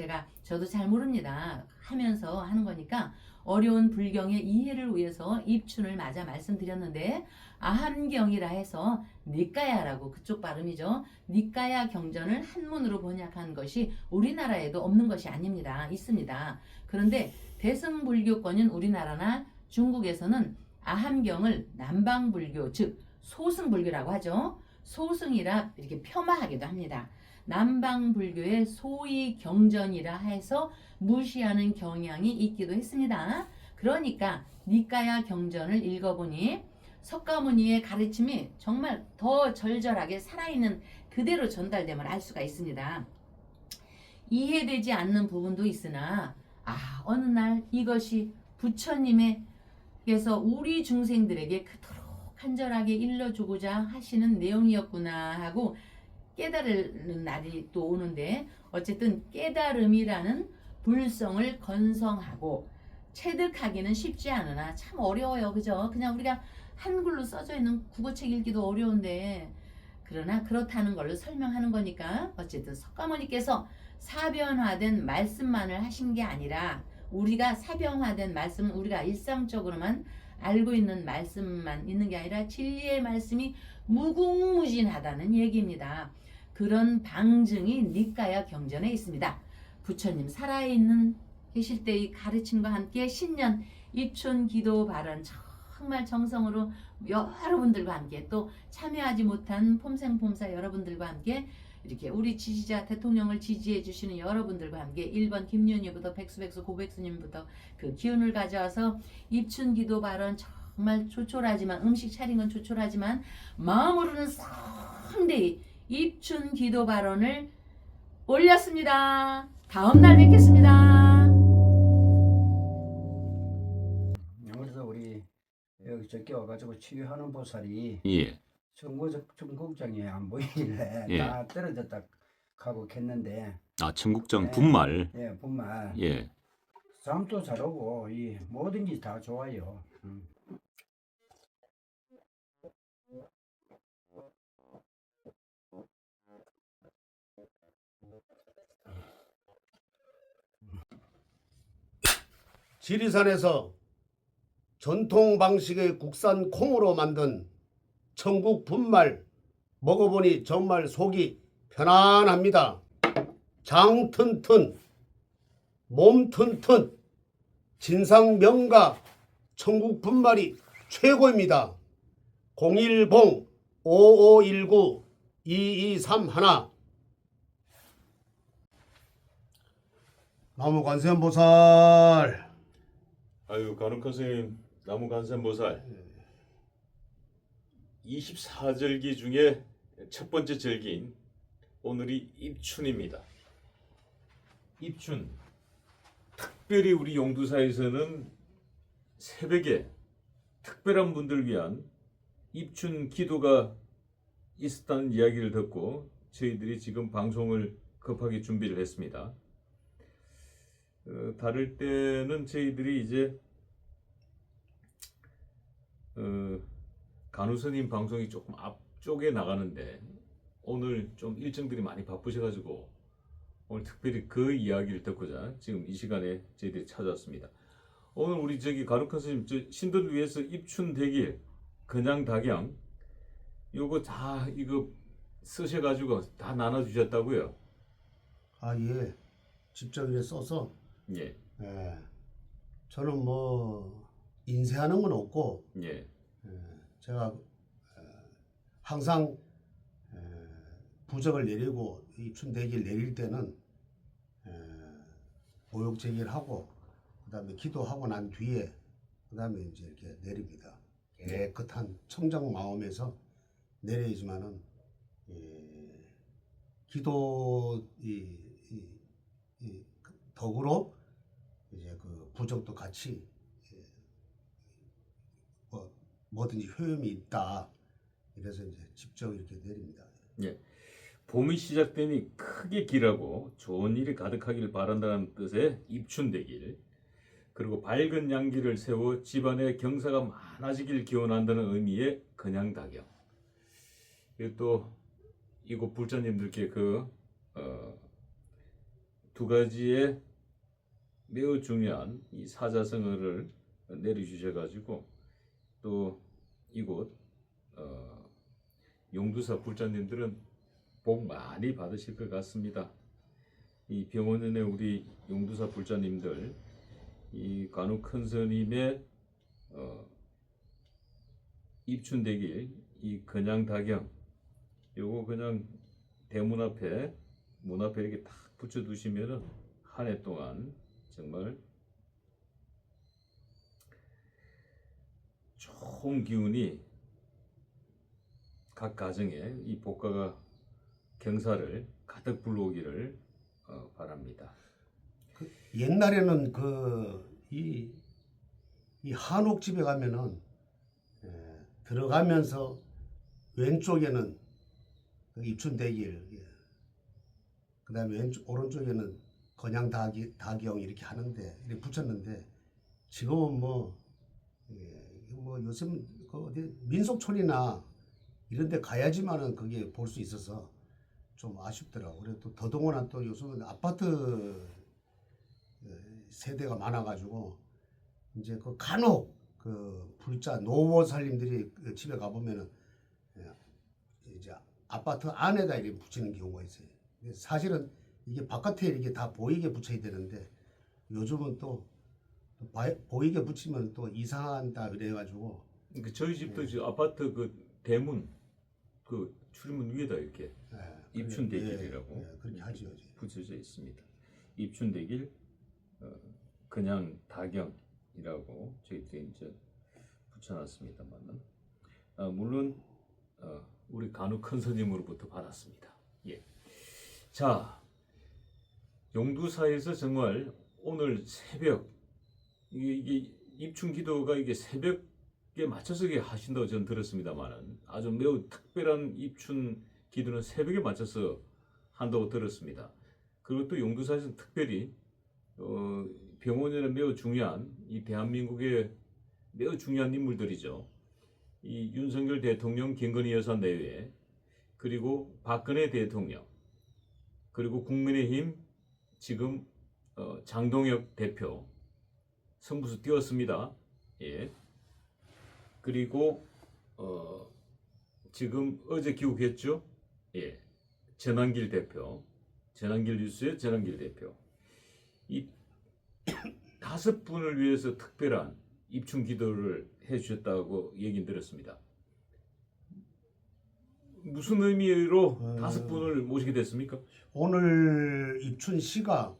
저도 잘 모릅니다. 하면서 하는 거니까 어려운 불경의 이해를 위해서 입춘을 맞아 말씀드렸는데 아한경이라 해서 니까야라고 그쪽 발음이죠. 니까야 경전을 한문으로 번역한 것이 우리나라에도 없는 것이 아닙니다. 있습니다. 그런데 대승불교권인 우리나라나 중국에서는 아한경을 남방불교 즉 소승불교라고 하죠. 소승이라 이렇게 폄하하기도 합니다. 남방불교의 소위 경전이라 해서 무시하는 경향이 있기도 했습니다. 그러니까 니까야 경전을 읽어보니 석가모니의 가르침이 정말 더 절절하게 살아있는 그대로 전달됨을 알 수가 있습니다. 이해되지 않는 부분도 있으나 어느 날 이것이 부처님께서 우리 중생들에게 그토록 간절하게 일러주고자 하시는 내용이었구나 하고 깨달은 날이 또 오는데 어쨌든 깨달음이라는 불성을 건성하고 체득하기는 쉽지 않으나 참 어려워요. 그죠? 그냥 우리가 한글로 써져 있는 국어책 읽기도 어려운데 그러나 그렇다는 걸로 설명하는 거니까 어쨌든 석가모니께서 사변화된 말씀만을 하신 게 아니라 우리가 사변화된 말씀은 우리가 일상적으로만 알고 있는 말씀만 있는 게 아니라 진리의 말씀이 무궁무진하다는 얘기입니다. 그런 방증이 니까야 경전에 있습니다. 부처님 살아있는 계실 때의 가르침과 함께 신년 입춘 기도 발언 정말 정성으로 여러분들과 함께 또 참여하지 못한 폼생폼사 여러분들과 함께 이렇게 우리 지지자 대통령을 지지해 주시는 여러분들과 함께 1번 김윤희부터 백수 고백수님부터 그 기운을 가져와서 입춘 기도 발언 정말 조촐하지만 음식 차린 건 조촐하지만 마음으로는 상대히 입춘 기도 발언을 올렸습니다. 다음 날 뵙겠습니다. 그래서 우리 여기 저기 와가지고 치유하는 보살이 예. 청국장에 안 보이길래 예. 다 떨어졌다 하고 했는데 아, 청국장 예. 분말. 예, 분말 예. 잠도 잘 오고 이 뭐든지 다 좋아요. 지리산에서 전통 방식의 국산 콩으로 만든 천국 분말 먹어보니 정말 속이 편안합니다. 장 튼튼, 몸 튼튼, 진상 명가 천국 분말이 최고입니다. 010-5519-2231 나무관세음보살 아유, 간혹 선생님, 나무관세음보살 24절기 중에 첫 번째 절기인 오늘이 입춘입니다. 입춘. 특별히 우리 용두사에서는 새벽에 특별한 분들 위한 입춘 기도가 있었다는 이야기를 듣고 저희들이 지금 방송을 급하게 준비를 했습니다. 다를 때는 저희들이 이제 간호스님 방송이 조금 앞쪽에 나가는데 오늘 좀 일정들이 많이 바쁘셔가지고 오늘 특별히 그 이야기를 듣고자 지금 이 시간에 저희들이 찾아왔습니다. 오늘 우리 저기 간혹한 스님 저 신도를 위해서 입춘 대길 그냥 낙양 요거 다 이거 쓰셔가지고 다 나눠주셨다고요? 아, 예. 직접 이렇게 써서 예, 예. 저는 뭐 인쇄하는 건 없고 예, 제가 항상 부적을 내리고 입춘대기를 내릴 때는 모욕제기를 하고 그다음에 기도하고 난 뒤에 그다음에 이제 이렇게 내립니다. 깨끗한 청정 마음에서 내려야지만은 기도 덕으로 이제 그 부적도 같이 뭐든지 효험이 있다. 이래서 이제 직접 이렇게 내립니다. 예. 봄이 시작되니 크게 길하고 좋은 일이 가득하길 바란다는 뜻의 입춘대길 그리고 밝은 양기를 세워 집안에 경사가 많아지길 기원한다는 의미의 그냥닭영 또 이곳 불자님들께 그 두 가지의 매우 중요한 이 사자성어를 내려주셔가지고 또 이곳 용두사 불자님들은 복 많이 받으실 것 같습니다. 이 병원의 우리 용두사 불자님들 이 간혹 큰 스님의 입춘대길 이 그냥닭영 요거 그냥 대문 앞에 문 앞에 이렇게 딱 붙여두시면은 한 해 동안 정말 좋은 기운이 각 가정에 이 복가가 경사를 가득 불러오기를 바랍니다. 옛날에는 이 한옥집에 가면은 들어가면서 왼쪽에는 그 입춘대길, 그다음에 오른쪽에는 그냥 닭영 이렇게 하는데 이렇게 붙였는데 지금은 뭐 요즘 그 어디 민속촌이나 이런데 가야지만은 그게 볼 수 있어서 좀 아쉽더라고. 그래도 또 더더구나 또 요즘은 아파트 세대가 많아가지고 이제 그 간혹 그 불자 노보살님들이 그 집에 가보면은 이제 아파트 안에다 이렇게 붙이는 경우가 있어요. 사실은 이게 바깥에 이렇게 다 보이게 붙여야 되는데 요즘은 또 보이게 붙이면 또 이상한다 그래가지고 그 저희 집도 지금 아파트 그 대문 그 출입문 위에다 이렇게 입춘대길이라고 그렇게 하죠. 붙여져 있습니다. 입춘대길 그냥 다경이라고 저희들이 이제 붙여놨습니다만은 물론 우리 간우 큰 스님으로부터 받았습니다. 예. 자, 용두사에서 정말 오늘 새벽 이게 입춘기도가 이게 새벽에 맞춰서 하신다고 저는 들었습니다만은 아주 매우 특별한 입춘기도는 새벽에 맞춰서 한다고 들었습니다. 그리고 또 용두사에서는 특별히 병원에는 매우 중요한 이 대한민국의 매우 중요한 인물들이죠. 이 윤석열 대통령, 김건희 여사 내외, 그리고 박근혜 대통령, 그리고 국민의힘 지금 장동혁 대표 성부수 띄웠습니다. 예. 그리고 지금 어제 귀국했죠. 예. 전환길 대표, 전환길 뉴스의 전환길 대표. 이 5분을 위해서 특별한 입춘 기도를 해주셨다고 얘기 들었습니다. 무슨 의미로 5분을 모시게 됐습니까? 오늘 입춘 시가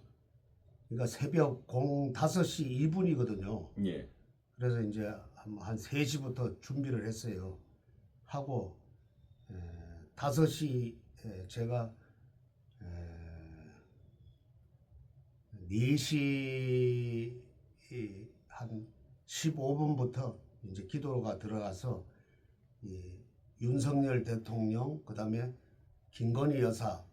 그러니까 새벽 05시 2분이거든요. 예. 그래서 이제 한 3시부터 준비를 했어요. 하고 5시 제가 4시 한 15분부터 이제 기도가 들어가서 윤석열 대통령, 그다음에 김건희 여사,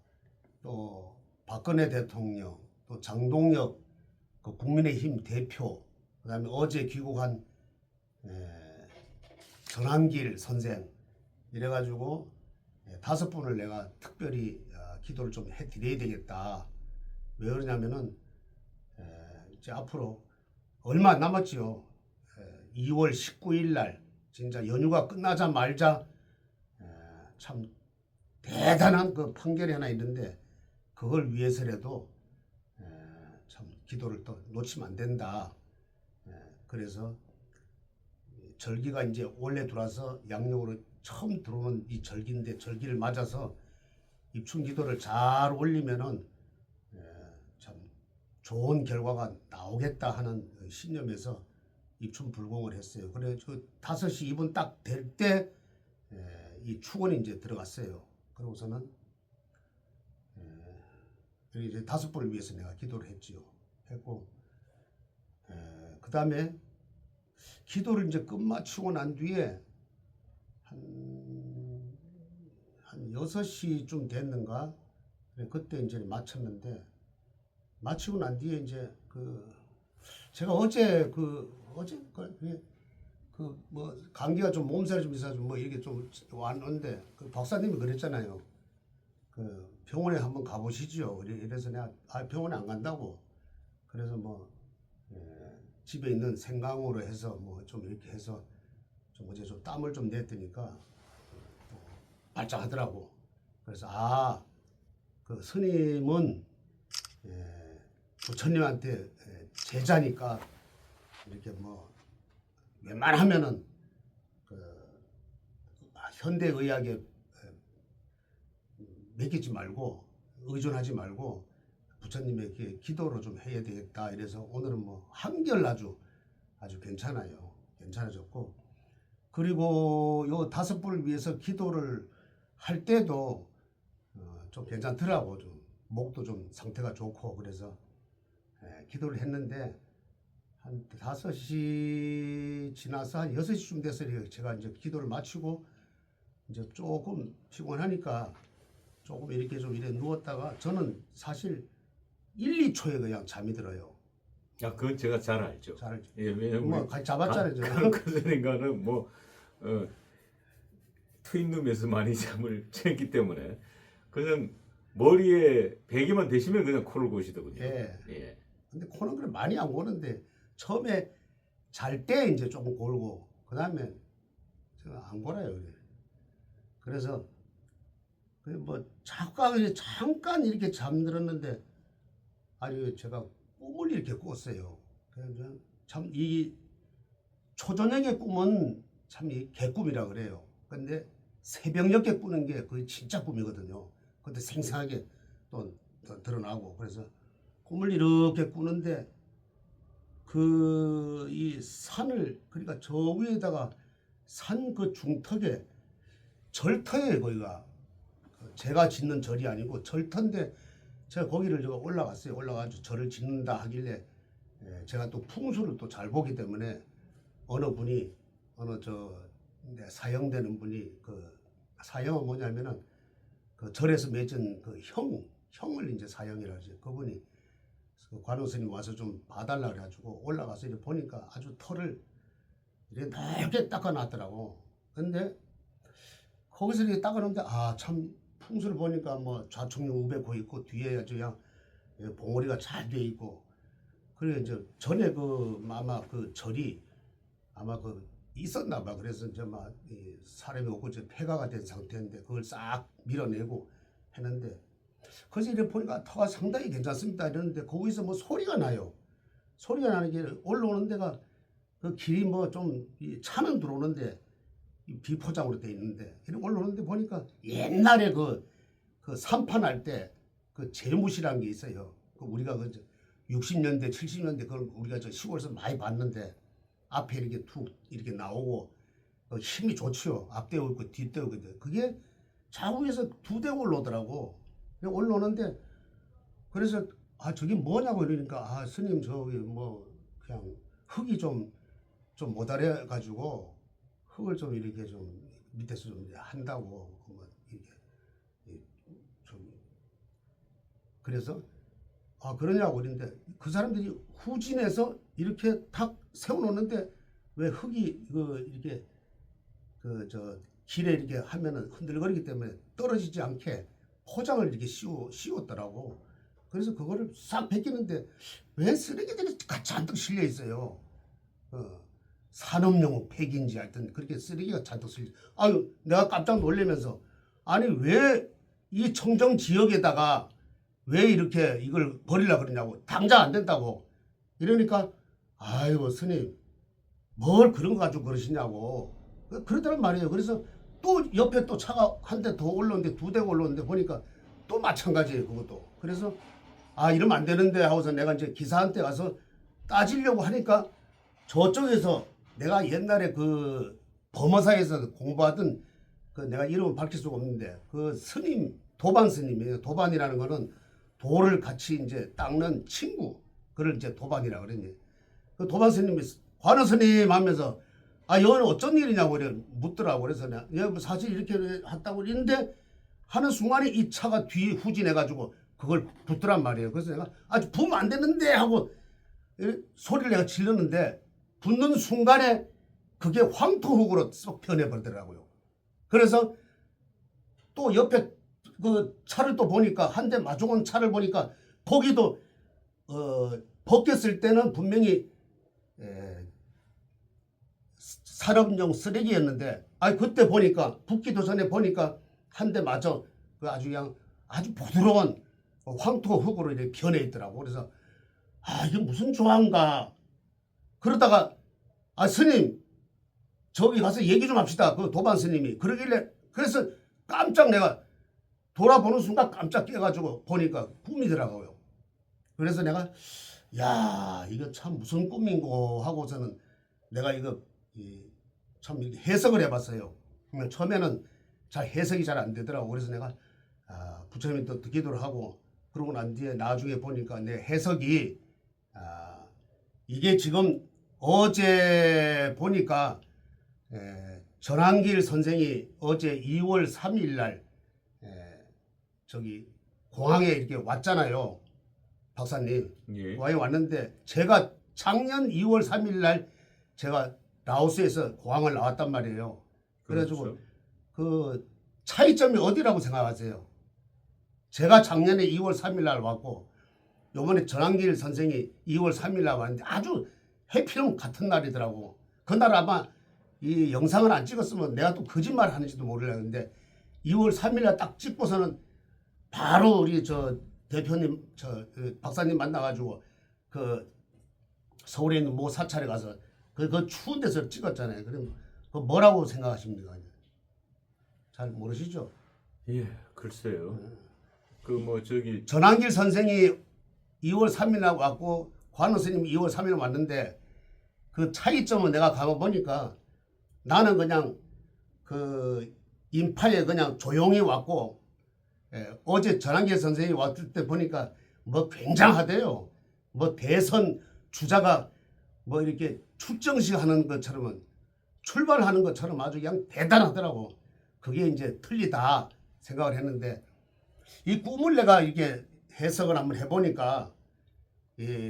또 박근혜 대통령, 또 장동혁 그 국민의힘 대표, 그다음에 어제 귀국한 전환길 선생 이래가지고 5분을 내가 특별히 기도를 좀 해드려야 되겠다. 왜 그러냐면은 이제 앞으로 얼마 안 남았지요. 2월 19일 날 진짜 연휴가 끝나자마자 참 대단한 그 판결이 하나 있는데 그걸 위해서라도 참 기도를 또 놓치면 안 된다. 그래서 절기가 이제 원래 들어와서 양력으로 처음 들어오는 이 절기인데 절기를 맞아서 입춘 기도를 잘 올리면은 참 좋은 결과가 나오겠다 하는 신념에서 입춘 불공을 했어요. 그래 그 5시 2분 딱 될 때 이 축원이 이제 들어갔어요. 그러고서는 이제 5분을 위해서 내가 기도를 했지요. 했고 그 다음에 기도를 이제 끝마치고 난 뒤에 한 6시쯤 됐는가 그때 이제 마쳤는데 마치고 난 뒤에 이제 제가 어제 뭐 감기가 좀 몸살이 좀 있어가지고 뭐 이렇게 좀 왔는데 그 박사님이 그랬잖아요. 그 병원에 한번 가보시죠. 이래서 내가 병원에 안 간다고. 그래서 뭐 집에 있는 생강으로 해서 뭐 좀 이렇게 해서 좀 어제 좀 땀을 좀 냈더니까 발작하더라고. 그래서 그 스님은 부처님한테 제자니까 이렇게 뭐 웬만하면은 현대의학에 맡기지 말고 의존하지 말고 부처님에게 기도로 좀 해야 되겠다. 이래서 오늘은 뭐 한결 아주 괜찮아요. 괜찮아졌고 그리고 요 5분을 위해서 기도를 할 때도 좀 괜찮더라고. 좀 목도 좀 상태가 좋고 그래서 기도를 했는데 한 5시 지나서 한 6시쯤 돼서 제가 이제 기도를 마치고 이제 조금 피곤하니까 조금 이렇게 좀 이래 누웠다가 저는 사실 1, 2초에 그냥 잠이 들어요. 그건 제가 잘 알죠. 잘 알죠. 예, 왜냐면 뭐 같이 잡았잖아요. 저는. 그러니까는 뭐 트윈룸에서 많이 잠을 잤기 때문에 그냥 머리에 베개만 대시면 그냥 코를 고시더군요. 예. 예. 근데 코는 그래 많이 안 고는데 처음에 잘 때 이제 조금 골고 그 다음에 제가 안 골아요. 그래서 뭐 잠깐 이렇게 잠들었는데 아니 제가 꿈을 이렇게 꿨어요. 그래서 참 이 초저녁의 꿈은 참 이 개꿈이라 그래요. 근데 새벽녘에 꾸는 게 그게 진짜 꿈이거든요. 근데 생생하게 또 드러나고 그래서 꿈을 이렇게 꾸는데 그 이 산을 그러니까 저 위에다가 산 그 중턱에 절터예요. 거기가 제가 짓는 절이 아니고 절터인데 제가 거기를 제가 올라갔어요. 올라가서 절을 짓는다 하길래 제가 또 풍수를 또 잘 보기 때문에 어느 분이 어느 사형되는 분이 그 사형은 뭐냐면은 그 절에서 맺은 그 형을 이제 사형이라 하지. 그분이 그 관원 스님 와서 좀 봐달라 그래가지고 올라가서 이제 보니까 아주 털을 이렇게 넓게 닦아놨더라고. 근데 거기서 이렇게 닦아놓는데 아 참 풍수를 보니까 뭐 좌청룡 우백호 있고 뒤에 아주 그냥 봉오리가 잘 돼 있고 그래 이제 전에 그 아마 그 절이 아마 그 있었나 봐. 그래서 이제 막 사람이 오고 이제 폐가가 된 상태인데 그걸 싹 밀어내고 했는데 거기서 이렇게 보니까 터가 상당히 괜찮습니다 이러는데 거기서 뭐 소리가 나요. 소리가 나는 게 올라오는 데가 그 길이 뭐 좀 차는 들어오는데 비포장으로 돼 있는데 이렇게 올라오는데 보니까 옛날에 그 산판할 때 그 재무시라는 게 있어요. 그 우리가 그 60년대 70년대 그걸 우리가 저 시골에서 많이 봤는데 앞에 이렇게 툭 이렇게 나오고 힘이 좋지요. 앞대고 있고 뒷대고 있고 그게 좌우에서 두 대가 올라오더라고. 올라오는데 그래서 아 저게 뭐냐고 이러니까 아 스님 저기 뭐 그냥 흙이 좀 모자래 가지고 흙을 좀 이렇게 좀 밑에서 좀 한다고 뭐 이렇게 좀 그래서 아 그러냐고 그랬는데 그 사람들이 후진해서 이렇게 탁 세워놓는데 왜 흙이 이렇게 길에 이렇게 하면은 흔들거리기 때문에 떨어지지 않게 포장을 이렇게 씌웠더라고. 그래서 그거를 싹 벗기는데 왜 쓰레기들이 잔뜩 실려 있어요. 산업용 폐기인지 하여튼 그렇게 쓰레기가 잔뜩 실려. 아유 내가 깜짝 놀라면서 아니 왜 이 청정 지역에다가 왜 이렇게 이걸 버리려고 그러냐고. 당장 안 된다고. 이러니까 아이고 스님 뭘 그런 거 가지고 그러시냐고. 그러더란 말이에요. 그래서 또 옆에 또 차가 한 대 더 올라오는데 두 대가 올라오는데 보니까 또 마찬가지예요. 그것도. 그래서 아 이러면 안 되는데 하고서 내가 이제 기사한테 가서 따지려고 하니까 저쪽에서 내가 옛날에 그 범어사에서 공부하던 그 내가 이름은 밝힐 수가 없는데 그 스님 도반 스님이에요. 도반이라는 거는 돌을 같이 이제 닦는 친구 그걸 이제 도반이라고 그러니 그 도반 스님이 관원 스님 하면서 아 이거는 어쩐 일이냐고 그래 묻더라고. 그래서 내가 사실 이렇게 했다고 그랬는데 하는 순간에 이 차가 뒤에 후진해가지고 그걸 붙더란 말이에요. 그래서 내가 아주 부으면 안 되는데 하고 소리를 내가 질렀는데 붙는 순간에 그게 황토흙으로 쏙 변해버리더라고요. 그래서 또 옆에 그 차를 또 보니까 한 대 마주온 차를 보니까 거기도 벗겼을 때는 분명히 산업용 쓰레기였는데 그때 보니까 붙기도 전에 보니까 한 대 맞아 그 아주 그냥 아주 부드러운 황토 흙으로 이렇게 변해 있더라고. 그래서 이게 무슨 조화인가 그러다가 스님 저기 가서 얘기 좀 합시다. 그 도반 스님이 그러길래 그래서 깜짝 내가 돌아보는 순간 깜짝 깨가지고 보니까 꿈이더라고요. 그래서 내가 야 이거 참 무슨 꿈인고 하고서는 내가 이거 참 해석을 해봤어요. 처음에는 잘 해석이 잘 안 되더라고. 그래서 내가 부처님이 또 기도를 하고 그러고 난 뒤에 나중에 보니까 내 해석이 이게 지금 어제 보니까 전한길 선생이 어제 2월 3일 날 저기 공항에 이렇게 왔잖아요. 박사님. 예. 공항에 왔는데 제가 작년 2월 3일 날 제가 라오스에서 공항을 나왔단 말이에요. 그래가지고 그렇죠. 그 차이점이 어디라고 생각하세요? 제가 작년에 2월 3일 날 왔고 요번에 전한길 선생이 2월 3일 날 왔는데 아주 해피름 같은 날이더라고. 그날 아마 이 영상을 안 찍었으면 내가 또 거짓말 하는지도 모르겠는데 2월 3일날 딱 찍고서는 바로 우리 저 대표님 박사님 만나가지고 그 서울에 있는 모 사찰에 가서 그 추운 데서 찍었잖아요. 그럼 그 뭐라고 생각하십니까? 잘 모르시죠? 예, 글쎄요. 그 뭐 저기 전한길 선생이 2월 3일날 왔고 관우 스님이 2월 3일 왔는데 그 차이점은 내가 가보니까 나는 그냥 그 인파에 그냥 조용히 왔고 어제 전한길 선생이 왔을 때 보니까 뭐 굉장하대요. 뭐 대선 주자가 뭐 이렇게 출정식 하는 것처럼 출발하는 것처럼 아주 그냥 대단하더라고. 그게 이제 틀리다 생각을 했는데 이 꿈을 내가 이렇게 해석을 한번 해보니까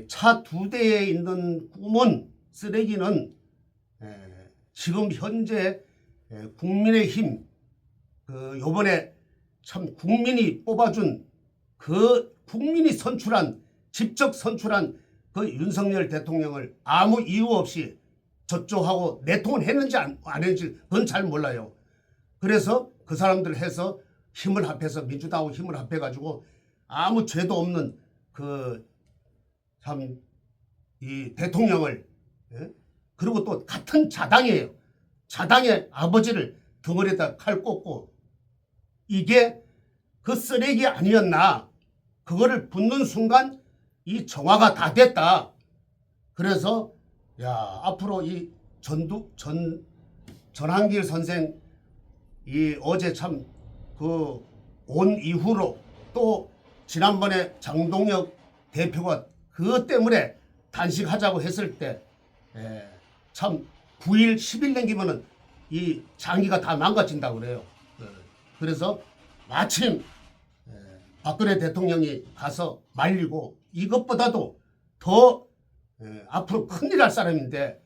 차 2대에 있는 꿈은 쓰레기는 지금 현재 국민의힘 그 요번에 참 국민이 뽑아준 그 국민이 선출한 직접 선출한 그 윤석열 대통령을 아무 이유 없이 저쪽하고 내통을 했는지 안 했는지 그건 잘 몰라요. 그래서 그 사람들 해서 힘을 합해서 민주당하고 힘을 합해가지고 아무 죄도 없는 그 참 이 대통령을 그리고 또 같은 자당이에요. 자당의 아버지를 덩어리에다 칼 꽂고 이게 그 쓰레기 아니었나. 그거를 붙는 순간 이 정화가 다 됐다. 그래서 야 앞으로 이 전한길 선생 이 어제 참 그 온 이후로 또 지난번에 장동혁 대표가 그것 때문에 단식하자고 했을 때 참 9일 10일 남기면은 이 장기가 다 망가진다고 그래요. 그래서 마침 박근혜 대통령이 가서 말리고 이것보다도 더 앞으로 큰일 할 사람인데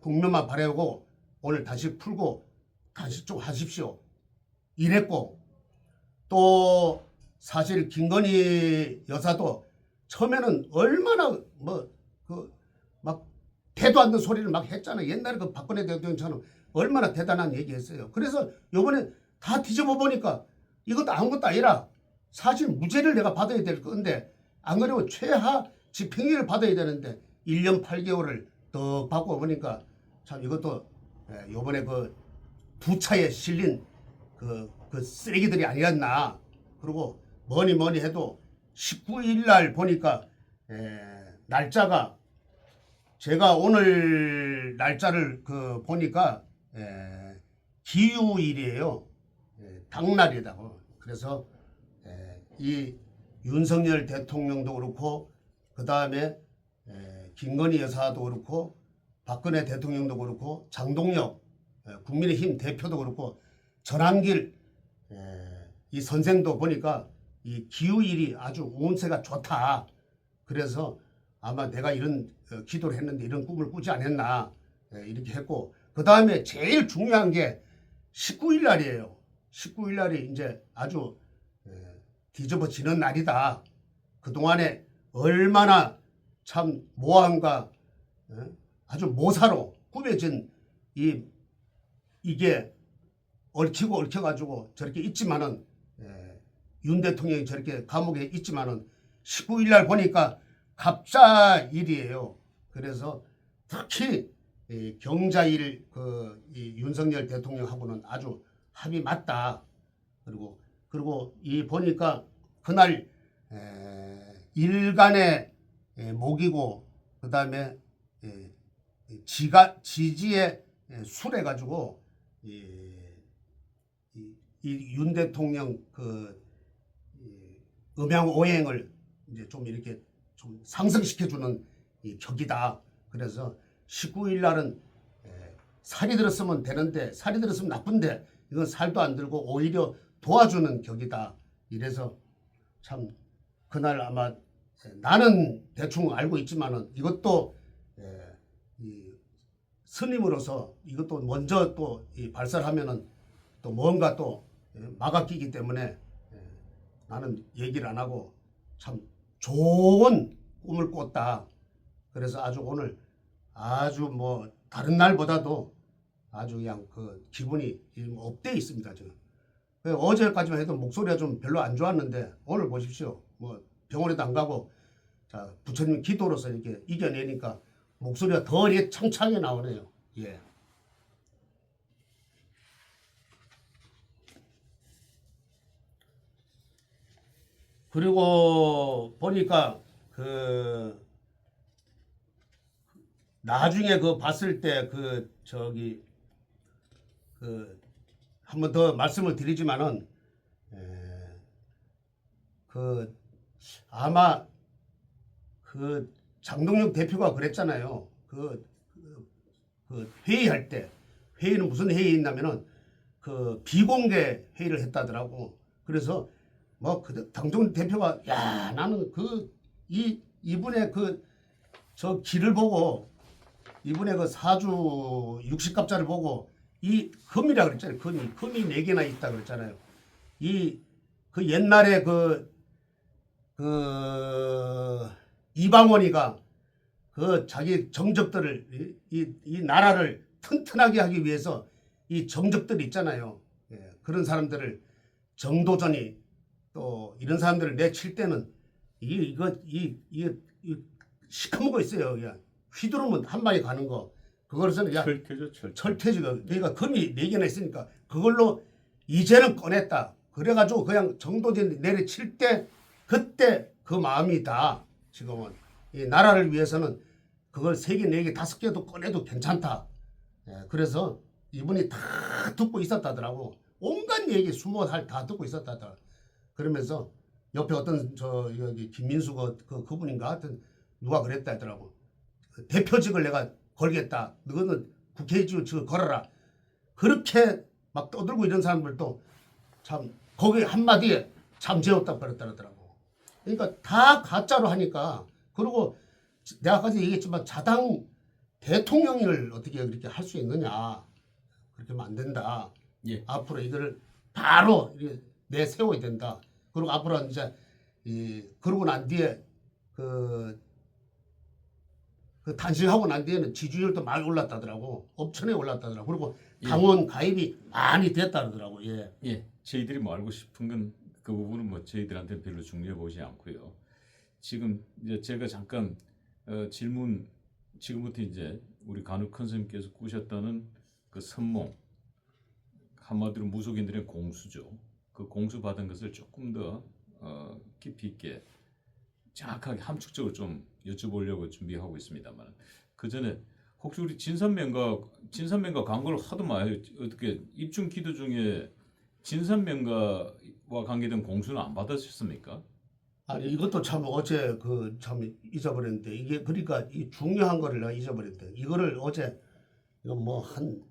국면만 바라고 오늘 다시 풀고 다시 좀 하십시오. 이랬고 또 사실 김건희 여사도 처음에는 얼마나 뭐 그 막 대도 않는 소리를 막 했잖아요. 옛날에 그 박근혜 대통령처럼 얼마나 대단한 얘기했어요. 그래서 요번에 다 뒤집어 보니까 이것도 아무것도 아니라 사실 무죄를 내가 받아야 될 건데 안 그러면 최하 집행유예를 받아야 되는데 1년 8개월을 더 받고 보니까 참 이것도 요번에 그 부차에 실린 그 쓰레기들이 아니었나. 그리고 뭐니 해도 19일 날 보니까 날짜가 제가 오늘 날짜를 그 보니까 기후일이에요. 당날이라고. 그래서 이 윤석열 대통령도 그렇고 그 다음에 김건희 여사도 그렇고 박근혜 대통령도 그렇고 장동혁 국민의힘 대표도 그렇고 전한길 이 선생도 보니까 이 기후일이 아주 운세가 좋다. 그래서 아마 내가 이런 기도를 했는데 이런 꿈을 꾸지 않았나 이렇게 했고 그 다음에 제일 중요한 게 19일 날이에요. 19일 날이 이제 아주 뒤집어지는 날이다. 그동안에 얼마나 참 모함과 아주 모사로 꾸며진 이게 얽히고 얽혀가지고 저렇게 있지만은 윤 대통령이 저렇게 감옥에 있지만은 19일 날 보니까 갑자일이에요. 그래서 특히 경자일 이 윤석열 대통령하고는 아주 합이 맞다. 그리고 이 보니까 그날 일간의 목이고 그 다음에 지지에 술해 가지고 이 윤 대통령 음양 오행을 이제 좀 이렇게 좀 상승시켜주는 이 격이다. 그래서 19일 날은 살이 들었으면 되는데 살이 들었으면 나쁜데 이건 살도 안 들고 오히려 도와주는 격이다. 이래서 참 그날 아마 나는 대충 알고 있지만은 이것도 이 스님으로서 이것도 먼저 또 발설하면은 또 뭔가 또 막아끼기 때문에 나는 얘기를 안 하고 참 좋은 꿈을 꿨다. 그래서 아주 오늘 아주 뭐 다른 날보다도 아주 그냥 그 기분이 업돼 있습니다 지금. 어제까지만 해도 목소리가 좀 별로 안 좋았는데 오늘 보십시오. 뭐 병원에도 안 가고 자 부처님 기도로서 이렇게 이겨내니까 목소리가 더 이렇게 창창하게 나오네요. 예. 그리고 보니까 그 나중에 그 봤을 때 그 저기 그 한 번 더 말씀을 드리지만은 그 아마 그 장동혁 대표가 그랬잖아요. 그 회의할 때 회의는 무슨 회의였냐면은 그 비공개 회의를 했다더라고. 그래서 뭐 그 장동혁 대표가 야 나는 그 이분의 그 저 길을 보고 이분의 그 사주 60갑자를 보고 이 금이라 그랬잖아요. 금이 4개나 있다 그랬잖아요. 그 옛날에 그 이방원이가 그 자기 정적들을 이 나라를 튼튼하게 하기 위해서 이 정적들 있잖아요. 예, 그런 사람들을 정도전이 또 이런 사람들을 내칠 때는 이거 시커먼 거 있어요. 그냥 휘두르면 한 방에 가는 거. 그것은 그냥 철퇴지가 그러니까 금이 4개나 있으니까 그걸로 이제는 꺼냈다. 그래가지고 그냥 정도전 내려칠 때 그때 그 마음이다. 지금은 이 나라를 위해서는 그걸 3개, 4개, 5개도 꺼내도 괜찮다. 예, 그래서 이분이 다 듣고 있었다더라고. 온갖 얘기 20살 다 듣고 있었다더라. 그러면서 옆에 어떤 저 여기 김민수 그분인가 하여튼 누가 그랬다 하더라고. 대표직을 내가 걸겠다. 너는 국회의원직을 걸어라. 그렇게 막 떠들고 이런 사람들도 참 거기 한마디에 잠재웠다 그랬더라고. 그러니까 다 가짜로 하니까. 그리고 내가 아까 얘기했지만 자당 대통령을 어떻게 그렇게 할 수 있느냐. 그렇게 하면 안 된다. 예. 앞으로 이거를 바로 이렇게 내세워야 된다. 그리고 앞으로 이제 그러고 난 뒤에 그 단식하고 난 뒤에는 지지율도 많이 올랐다더라고. 엄청나게 올랐다더라고. 그리고 당원 가입이 많이 됐다더라고. 예. 예. 저희들이 뭐 알고 싶은 건 그 부분은 뭐 저희들한테 별로 중요해 보이지 않고요. 지금 이제 제가 잠깐 질문 지금부터 이제 우리 간혹 큰 선생님께서 꾸셨다는 그 선몽 한마디로 무속인들의 공수죠. 그 공수 받은 것을 조금 더 깊이 있게 정확하게 함축적으로 좀 여쭤보려고 준비하고 있습니다만 그 전에 혹시 우리 진산명가 광고를 하도 많이 어떻게 입중 기도 중에 진산명가와 관계된 공수는 안 받으셨습니까? 아니 이것도 참 어제 그 참 잊어버렸는데 이게 그러니까 이 중요한 거를 내가 잊어버렸대. 이거를 어제 이거 뭐 한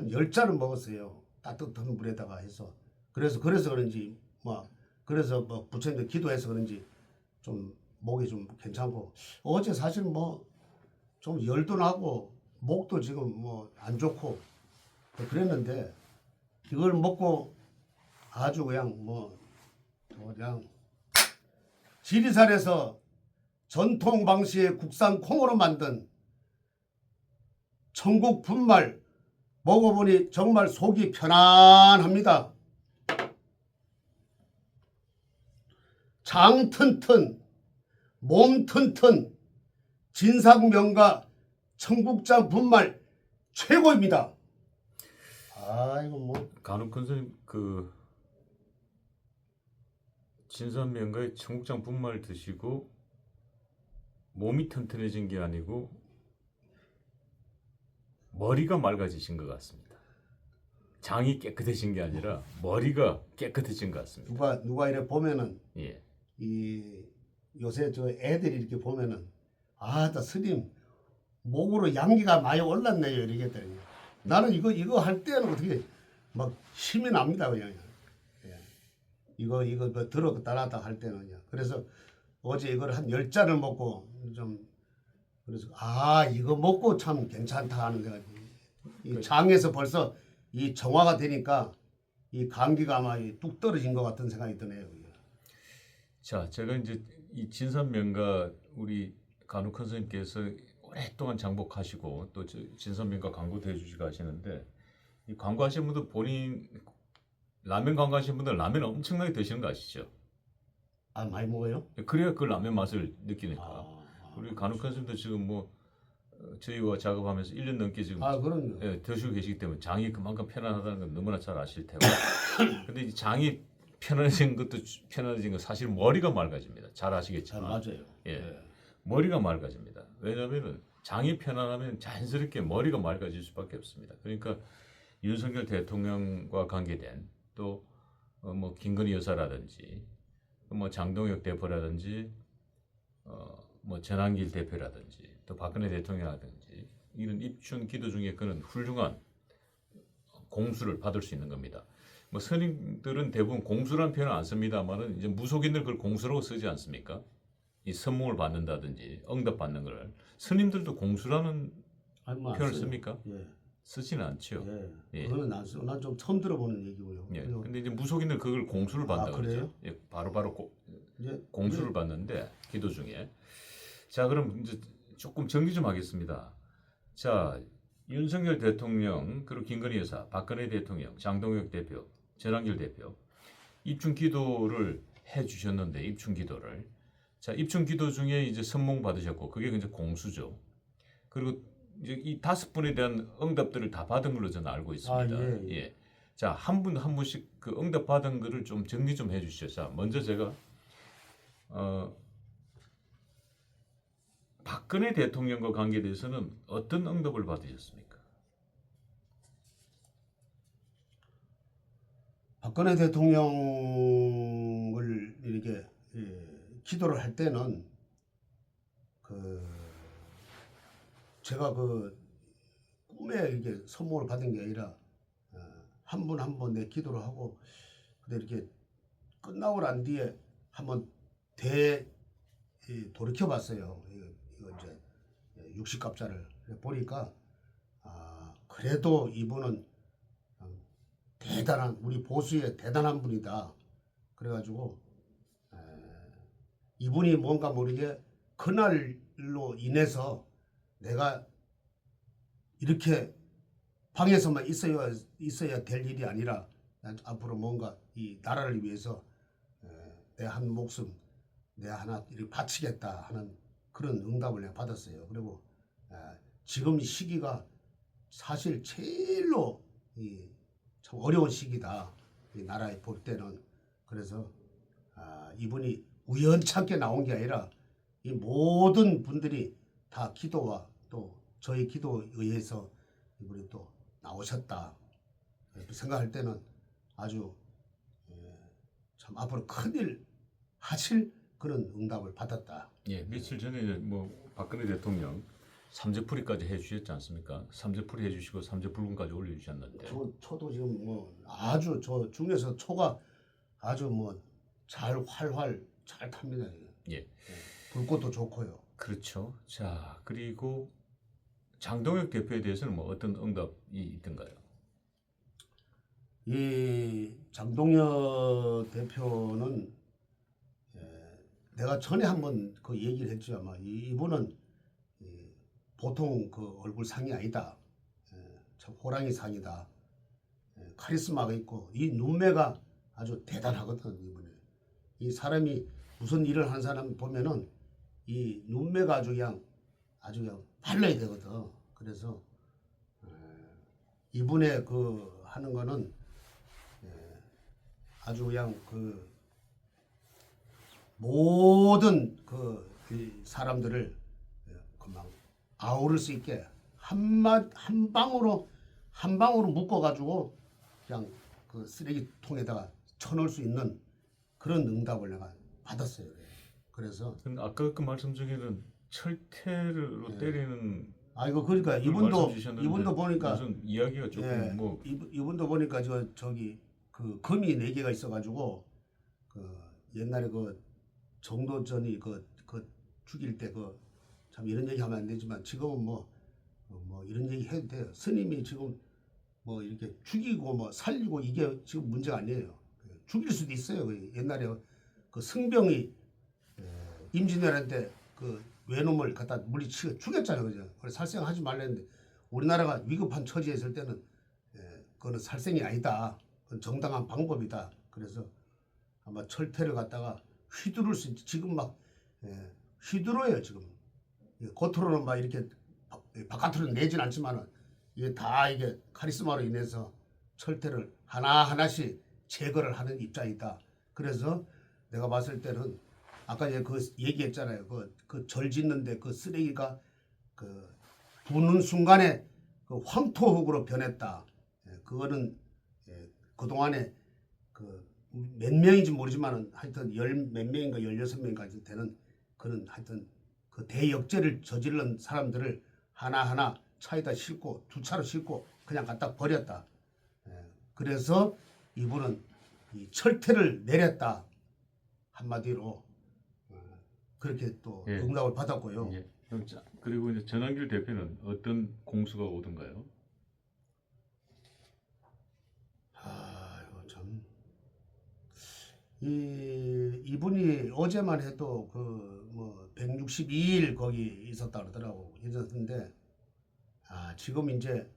10잔을 먹었어요. 따뜻한 물에다가 해서. 그래서 그런지 그래서 뭐 부처님께 기도해서 그런지 좀 목이 좀 괜찮고 어제 사실 뭐 좀 열도 나고 목도 지금 뭐 안 좋고 그랬는데 이걸 먹고 아주 그냥 그냥 지리산에서 전통 방식의 국산 콩으로 만든 천국 분말 먹어보니 정말 속이 편안합니다. 장 튼튼, 몸 튼튼, 진상명가 청국장 분말 최고입니다. 아 이거 뭐 간혹 큰 선생님 그 진산명가의 청국장 분말 드시고 몸이 튼튼해진 게 아니고 머리가 맑아지신 것 같습니다. 장이 깨끗해진 게 아니라 머리가 깨끗해진 것 같습니다. 누가 이래 보면은 예. 이 요새 저 애들이 이렇게 보면은 아따 스님 목으로 양기가 많이 올랐네요 이러겠더니 나는 이거 할 때는 어떻게 막 힘이 납니다 그냥. 예. 이거 뭐 들었다 놨다 할 때는 그냥. 그래서 어제 이걸 한 10잔을 먹고 좀 그래서 이거 먹고 참 괜찮다 하는 생각이 이 장에서 벌써 이 정화가 되니까 이 감기가 아마 뚝 떨어진 것 같은 생각이 드네요. 자, 제가 이제 이 진산명가 우리 간혹 큰 선생님께서 오랫동안 장복하시고 또 진선민과 광고도 해주시고 하시는데 이 광고하시는 분들 본인 라면 광고하시는 분들 라면 엄청나게 드시는 거 아시죠? 아 많이 먹어요? 그래야 그 라면 맛을 느끼니까. 우리 간혹 그렇죠. 선생님도 지금 뭐 저희와 작업하면서 1년 넘게 지금 그럼요. 예, 드시고 계시기 때문에 장이 그만큼 편안하다는 건 너무나 잘 아실 테고. 근데 이 장이 편안해진 것도 편안해진 건 사실 머리가 맑아집니다. 잘 아시겠지만. 맞아요. 예. 머리가 맑아집니다. 왜냐하면 장이 편안하면 자연스럽게 머리가 맑아질 수밖에 없습니다. 그러니까 윤석열 대통령과 관계된 또 뭐 김건희 여사라든지 뭐 장동혁 대표라든지 뭐 전한길 대표라든지 또 박근혜 대통령이라든지 이런 입춘 기도 중에 그런 훌륭한 공수를 받을 수 있는 겁니다. 뭐 스님들은 대부분 공수란 표현을 안 씁니다만은 이제 무속인들 그걸 공수라고 쓰지 않습니까? 이 선몽을 받는다든지 응답 받는 걸 스님들도 공수라는 뭐안 표현을 써요. 씁니까? 예. 쓰지는 않죠. 예. 예. 그거는 안 써. 난 좀 처음 들어보는 얘기고요. 예. 그리고 근데 이제 무속인들 그걸 공수를 받는다 그래요? 그러죠. 예. 바로바로 이제 공수를 받는데 기도 중에. 자, 그럼 이제 조금 정리 좀 하겠습니다. 자, 윤석열 대통령 그리고 김건희 여사, 박근혜 대통령, 장동혁 대표, 전한길 대표 입춘 기도를 해 주셨는데 입춘 기도를 자, 입춘 기도 중에 이제 선몽 받으셨고 그게 이제 공수죠. 그리고 이제 이 5분에 대한 응답들을 다 받은 걸로 저는 알고 있습니다. 예. 자, 한 분 한 분씩 그 응답 받은 거를 좀 정리 좀 해주시죠. 자, 먼저 제가 박근혜 대통령과 관계돼서는 어떤 응답을 받으셨습니까? 박근혜 대통령을 이렇게 기도를 할 때는 제가 꿈에 이게 선물을 받은 게 아니라 한 분 한 분 내 기도를 하고 근데 이렇게 끝나고 난 뒤에 한번 돌이켜 봤어요. 이거 이제 60갑자를 보니까 그래도 이분은 대단한 우리 보수의 대단한 분이다. 그래가지고 이분이 뭔가 모르게 그날로 인해서 내가 이렇게 방에서만 있어야 될 일이 아니라 앞으로 뭔가 이 나라를 위해서 내 한 목숨 내 하나 이렇게 바치겠다 하는 그런 응답을 내가 받았어요. 그리고 지금 시기가 사실 제일로 참 어려운 시기다. 이 나라에 볼 때는. 그래서 이분이 우연찮게 나온 게 아니라 이 모든 분들이 다 기도와 또 저희 기도에 의해서 이분이 또 나오셨다. 생각할 때는 아주 참 앞으로 큰일 하실 그런 응답을 받았다. 예, 며칠 전에 뭐 박근혜 대통령 삼재풀이까지 해주셨지 않습니까? 삼재풀이 해주시고 삼재불금까지 올려주셨는데. 초도 지금 뭐 아주 저 중에서 초가 아주 뭐 잘 활활 잘 탑니다. 예. 불꽃도 좋고요. 그렇죠. 자, 그리고 장동혁 대표에 대해서는 뭐 어떤 응답이 있던가요? 이 장동혁 대표는 내가 전에 한번 그 얘기를 했죠. 아마 이분은 보통 그 얼굴 상이 아니다. 참 호랑이 상이다. 카리스마가 있고 이 눈매가 아주 대단하거든. 이분이 이 사람이 무슨 일을 하는 사람 보면은 이 눈매가 아주 그냥 발라야 되거든. 그래서 이분의 그 하는 거는 아주 그냥 그 모든 그 사람들을 금방 아우를 수 있게 한 방으로 묶어가지고 그냥 그 쓰레기통에다가 쳐놓을 수 있는 그런 응답을 내가 받았어요. 그래서 근데 아까 그 말씀 중에는 철퇴로 때리는 이거 그러니까 이분도 보니까 무슨 이야기가 조금 뭐 이분도 보니까 저기 그 금이 4개가 있어가지고 그 옛날에 그 정도전이 그 죽일 때 참 이런 얘기 하면 안 되지만 지금은 뭐 이런 얘기 해도 돼요. 스님이 지금 뭐 이렇게 죽이고 뭐 살리고 이게 지금 문제가 아니에요. 죽일 수도 있어요. 옛날에 그 승병이 임진왜란 때 그 외놈을 갖다 물리치고 죽였잖아요, 그죠? 그래서 살생하지 말랬는데 우리나라가 위급한 처지에 있을 때는 그거는 살생이 아니다. 그건 정당한 방법이다. 그래서 아마 철퇴를 갖다가 휘두를 수 있지. 지금 막 휘두르요 지금. 겉으로는 막 이렇게 바깥으로는 내진 않지만은 이게 다 이게 카리스마로 인해서 철퇴를 하나하나씩 제거를 하는 입장이다. 그래서 내가 봤을 때는 아까 이제 그 얘기했잖아요. 그 절 짓는데 그 쓰레기가 그 부는 순간에 그 황토흙으로 변했다. 그거는 그동안에 그 몇 명인지 모르지만은 하여튼 열 몇 명인가 16명까지 되는 그런 하여튼 그 대역죄를 저지른 사람들을 하나하나 차에다 싣고 두 차로 싣고 그냥 갖다 버렸다. 그래서 이분은 이 철퇴를 내렸다. 한마디로 그렇게 또 예. 응답을 받았고요. 예. 그리고 이제 전한길 대표는 어떤 공수가 오던가요? 이거 참. 이분이 어제만 해도 그 뭐 162일 거기 있었다 그러더라고. 있었는데 지금 이제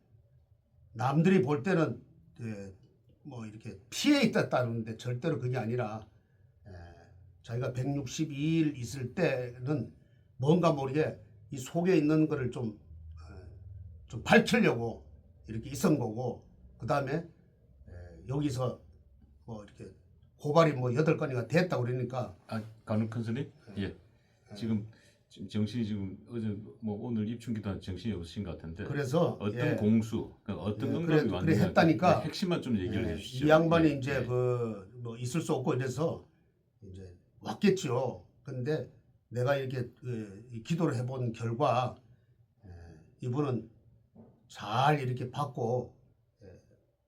남들이 볼 때는 뭐 이렇게 피해 있었다는데 절대로 그게 아니라 자기가 162일 있을 때는 뭔가 모르게 이 속에 있는 거를 좀 밝히려고 이렇게 있은 거고, 그 다음에 여기서 뭐 이렇게 고발이 뭐 8건이가 됐다 그러니까. 간혹 큰 스님? 예. 지금 정신이 지금 어제 뭐 오늘 입춘기도 한 정신이 없으신 것 같은데. 그래서 어떤 공수, 그러니까 어떤 응답이 그래 왔느냐 했다니까. 핵심만 좀 얘기를 해주시죠. 이 양반이 예. 이제 그 뭐 있을 수 없고 이래서 이제 왔겠죠. 근데 내가 이렇게 이 기도를 해본 결과 이분은 잘 이렇게 받고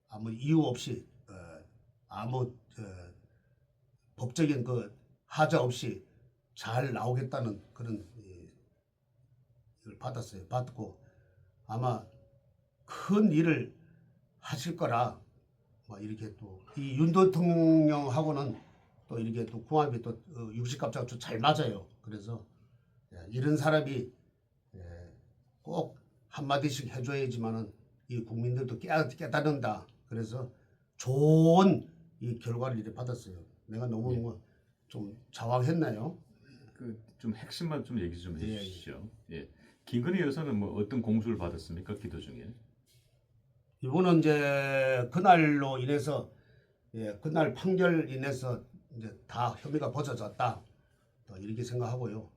아무 이유 없이 아무 법적인 그 하자 없이 잘 나오겠다는 그런 이걸 받았어요. 받고 아마 큰 일을 하실 거라 뭐 이렇게 또 이 윤 대통령하고는 또 이렇게 또 궁합이 또 육식갑자가 좀 잘 맞아요. 그래서 이런 사람이 꼭 한마디씩 해줘야지만은 이 국민들도 깨닫는다. 그래서 좋은 이 결과를 이렇게 받았어요. 내가 너무 뭐 좀 자왕했나요? 그 좀 핵심만 좀 얘기 좀 해주시죠. 예. 김건희 여사는 뭐 어떤 공수를 받았습니까? 기도 중에. 이분은 이제 그날로 인해서 그날 판결 인해서 이제 다 혐의가 벗어졌다. 또 이렇게 생각하고요.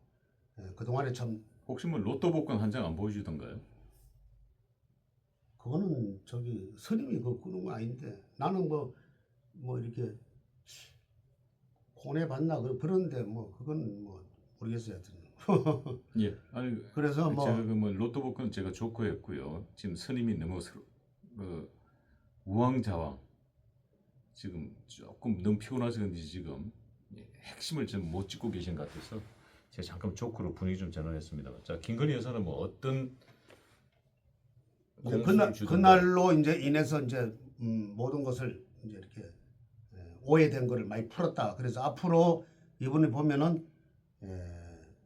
그동안에 참 혹시 뭐 로또 복권 한 장 안 보여주던가요? 그거는 저기 스님이 그 꾸는 건 아닌데 나는 뭐 이렇게 고뇌 받나 그런데 뭐 그건 뭐 모르겠어요. 하여튼. 예. 아니 그래서 뭐 제가 뭐 로또 복권 제가 좋고했고요. 지금 스님이 너무 우왕좌왕 지금 조금 너무 피곤하서 그런지 지금 핵심을 좀 못 짚고 계신 것 같아서 제가 잠깐 조크로 분위기 좀 전환했습니다. 자, 김건희 여사는 뭐 어떤 그날로 이제 인해서 이제 모든 것을 이제 이렇게 오해된 거를 많이 풀었다. 그래서 앞으로 이분이 보면은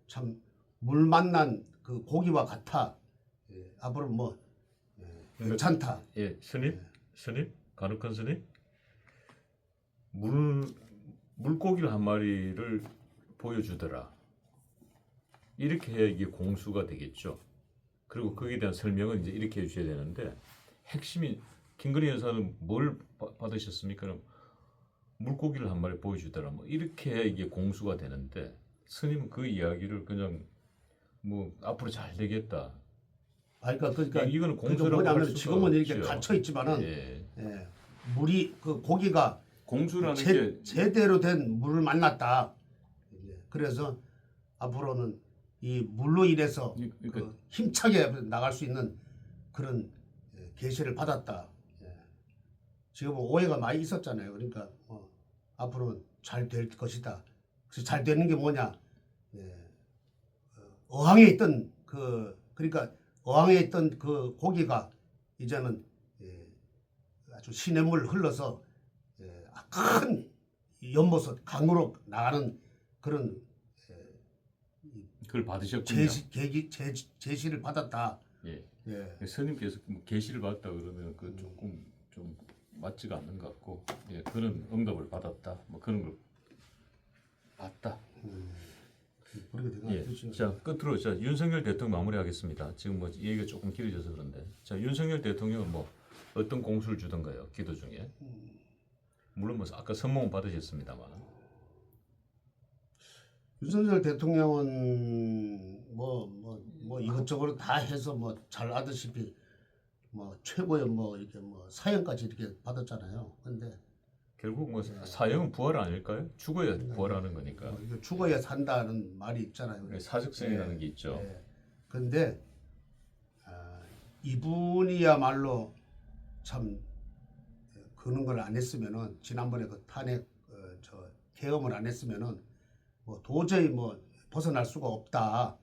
참 물 만난 그 고기와 같아. 앞으로 뭐 괜찮다. 예, 스님, 간혹한 스님, 물고기를 한 마리를 보여주더라. 이렇게 해야 이게 공수가 되겠죠. 그리고 거기에 대한 설명은 이제 이렇게 해주셔야 되는데 핵심이 김건희 여사는 뭘 받으셨습니까? 그럼 물고기를 한 마리 보여주더라. 뭐 이렇게 해야 이게 공수가 되는데 스님은 그 이야기를 그냥 뭐 앞으로 잘 되겠다. 그러니까 이거는 그러니까 공수라고 할 뭐냐면 수가 지금은 이렇게 없죠. 갇혀 있지만은 예. 물이 그 고기가 공수라는 게 제대로 된 물을 만났다. 그래서 앞으로는 이 물로 인해서 그러니까 그 힘차게 나갈 수 있는 그런 계시를 받았다. 지금 오해가 많이 있었잖아요. 그러니까 앞으로는 잘 될 것이다. 그래서 잘 되는 게 뭐냐? 어항에 있던 그러니까 어항에 있던 그 고기가 이제는 아주 시냇물 흘러서 큰 연못으로 강으로 나가는 그런 그걸 받으셨군요. 제시를 받았다. 예. 예. 스님께서 뭐 계시를 받았다 그러면 그 조금 좀 맞지가 않는 것 같고, 예, 그런 응답을 받았다. 뭐 그런 걸 봤다. 그렇게 된 것 예. 같으죠. 자, 끝으로 자 윤석열 대통령 마무리하겠습니다. 지금 뭐 얘기가 조금 길어져서 그런데, 자 윤석열 대통령은 뭐 어떤 공수를 주던가요? 기도 중에. 물론 뭐 아까 선몽은 받으셨습니다만. 윤석열 대통령은 뭐 이것저것 다 해서 뭐 잘 아시다시피 뭐 최고의 뭐 이렇게 뭐 사형까지 이렇게 받았잖아요. 근데 결국 뭐 사형은 부활 아닐까요? 죽어야 부활하는 거니까. 이거 죽어야 산다는 말이 있잖아요. 사직생이라는 게 있죠. 예. 근데 이분이야말로 참 그런 걸 안 했으면은 지난번에 그 탄핵 계엄을 안 했으면은 뭐 도저히 뭐 벗어날 수가 없다.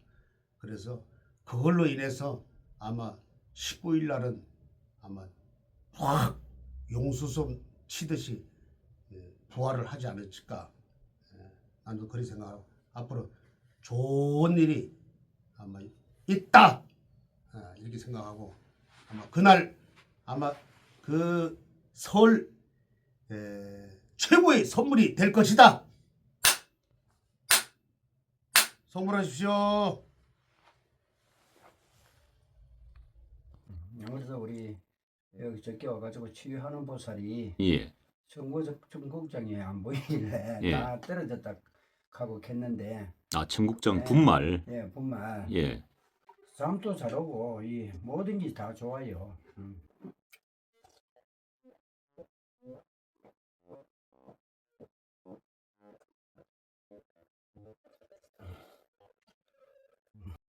그래서 그걸로 인해서 아마 19일 날은 아마 확 용수섬 치듯이 부활을 하지 않을까. 나는 그렇게 생각하고 앞으로 좋은 일이 아마 있다. 이렇게 생각하고 아마 그날 아마 그 설 최고의 선물이 될 것이다. 선물하십시오. 그래서 우리 여기 저기 와가지고 치유하는 보살이 예. 청국장에 안 보이길래 예. 다 떨어졌다 하고 했는데 아, 청국장 네. 분말. 예, 분말 예. 잠도 잘 오고 이 뭐든지 다 좋아요.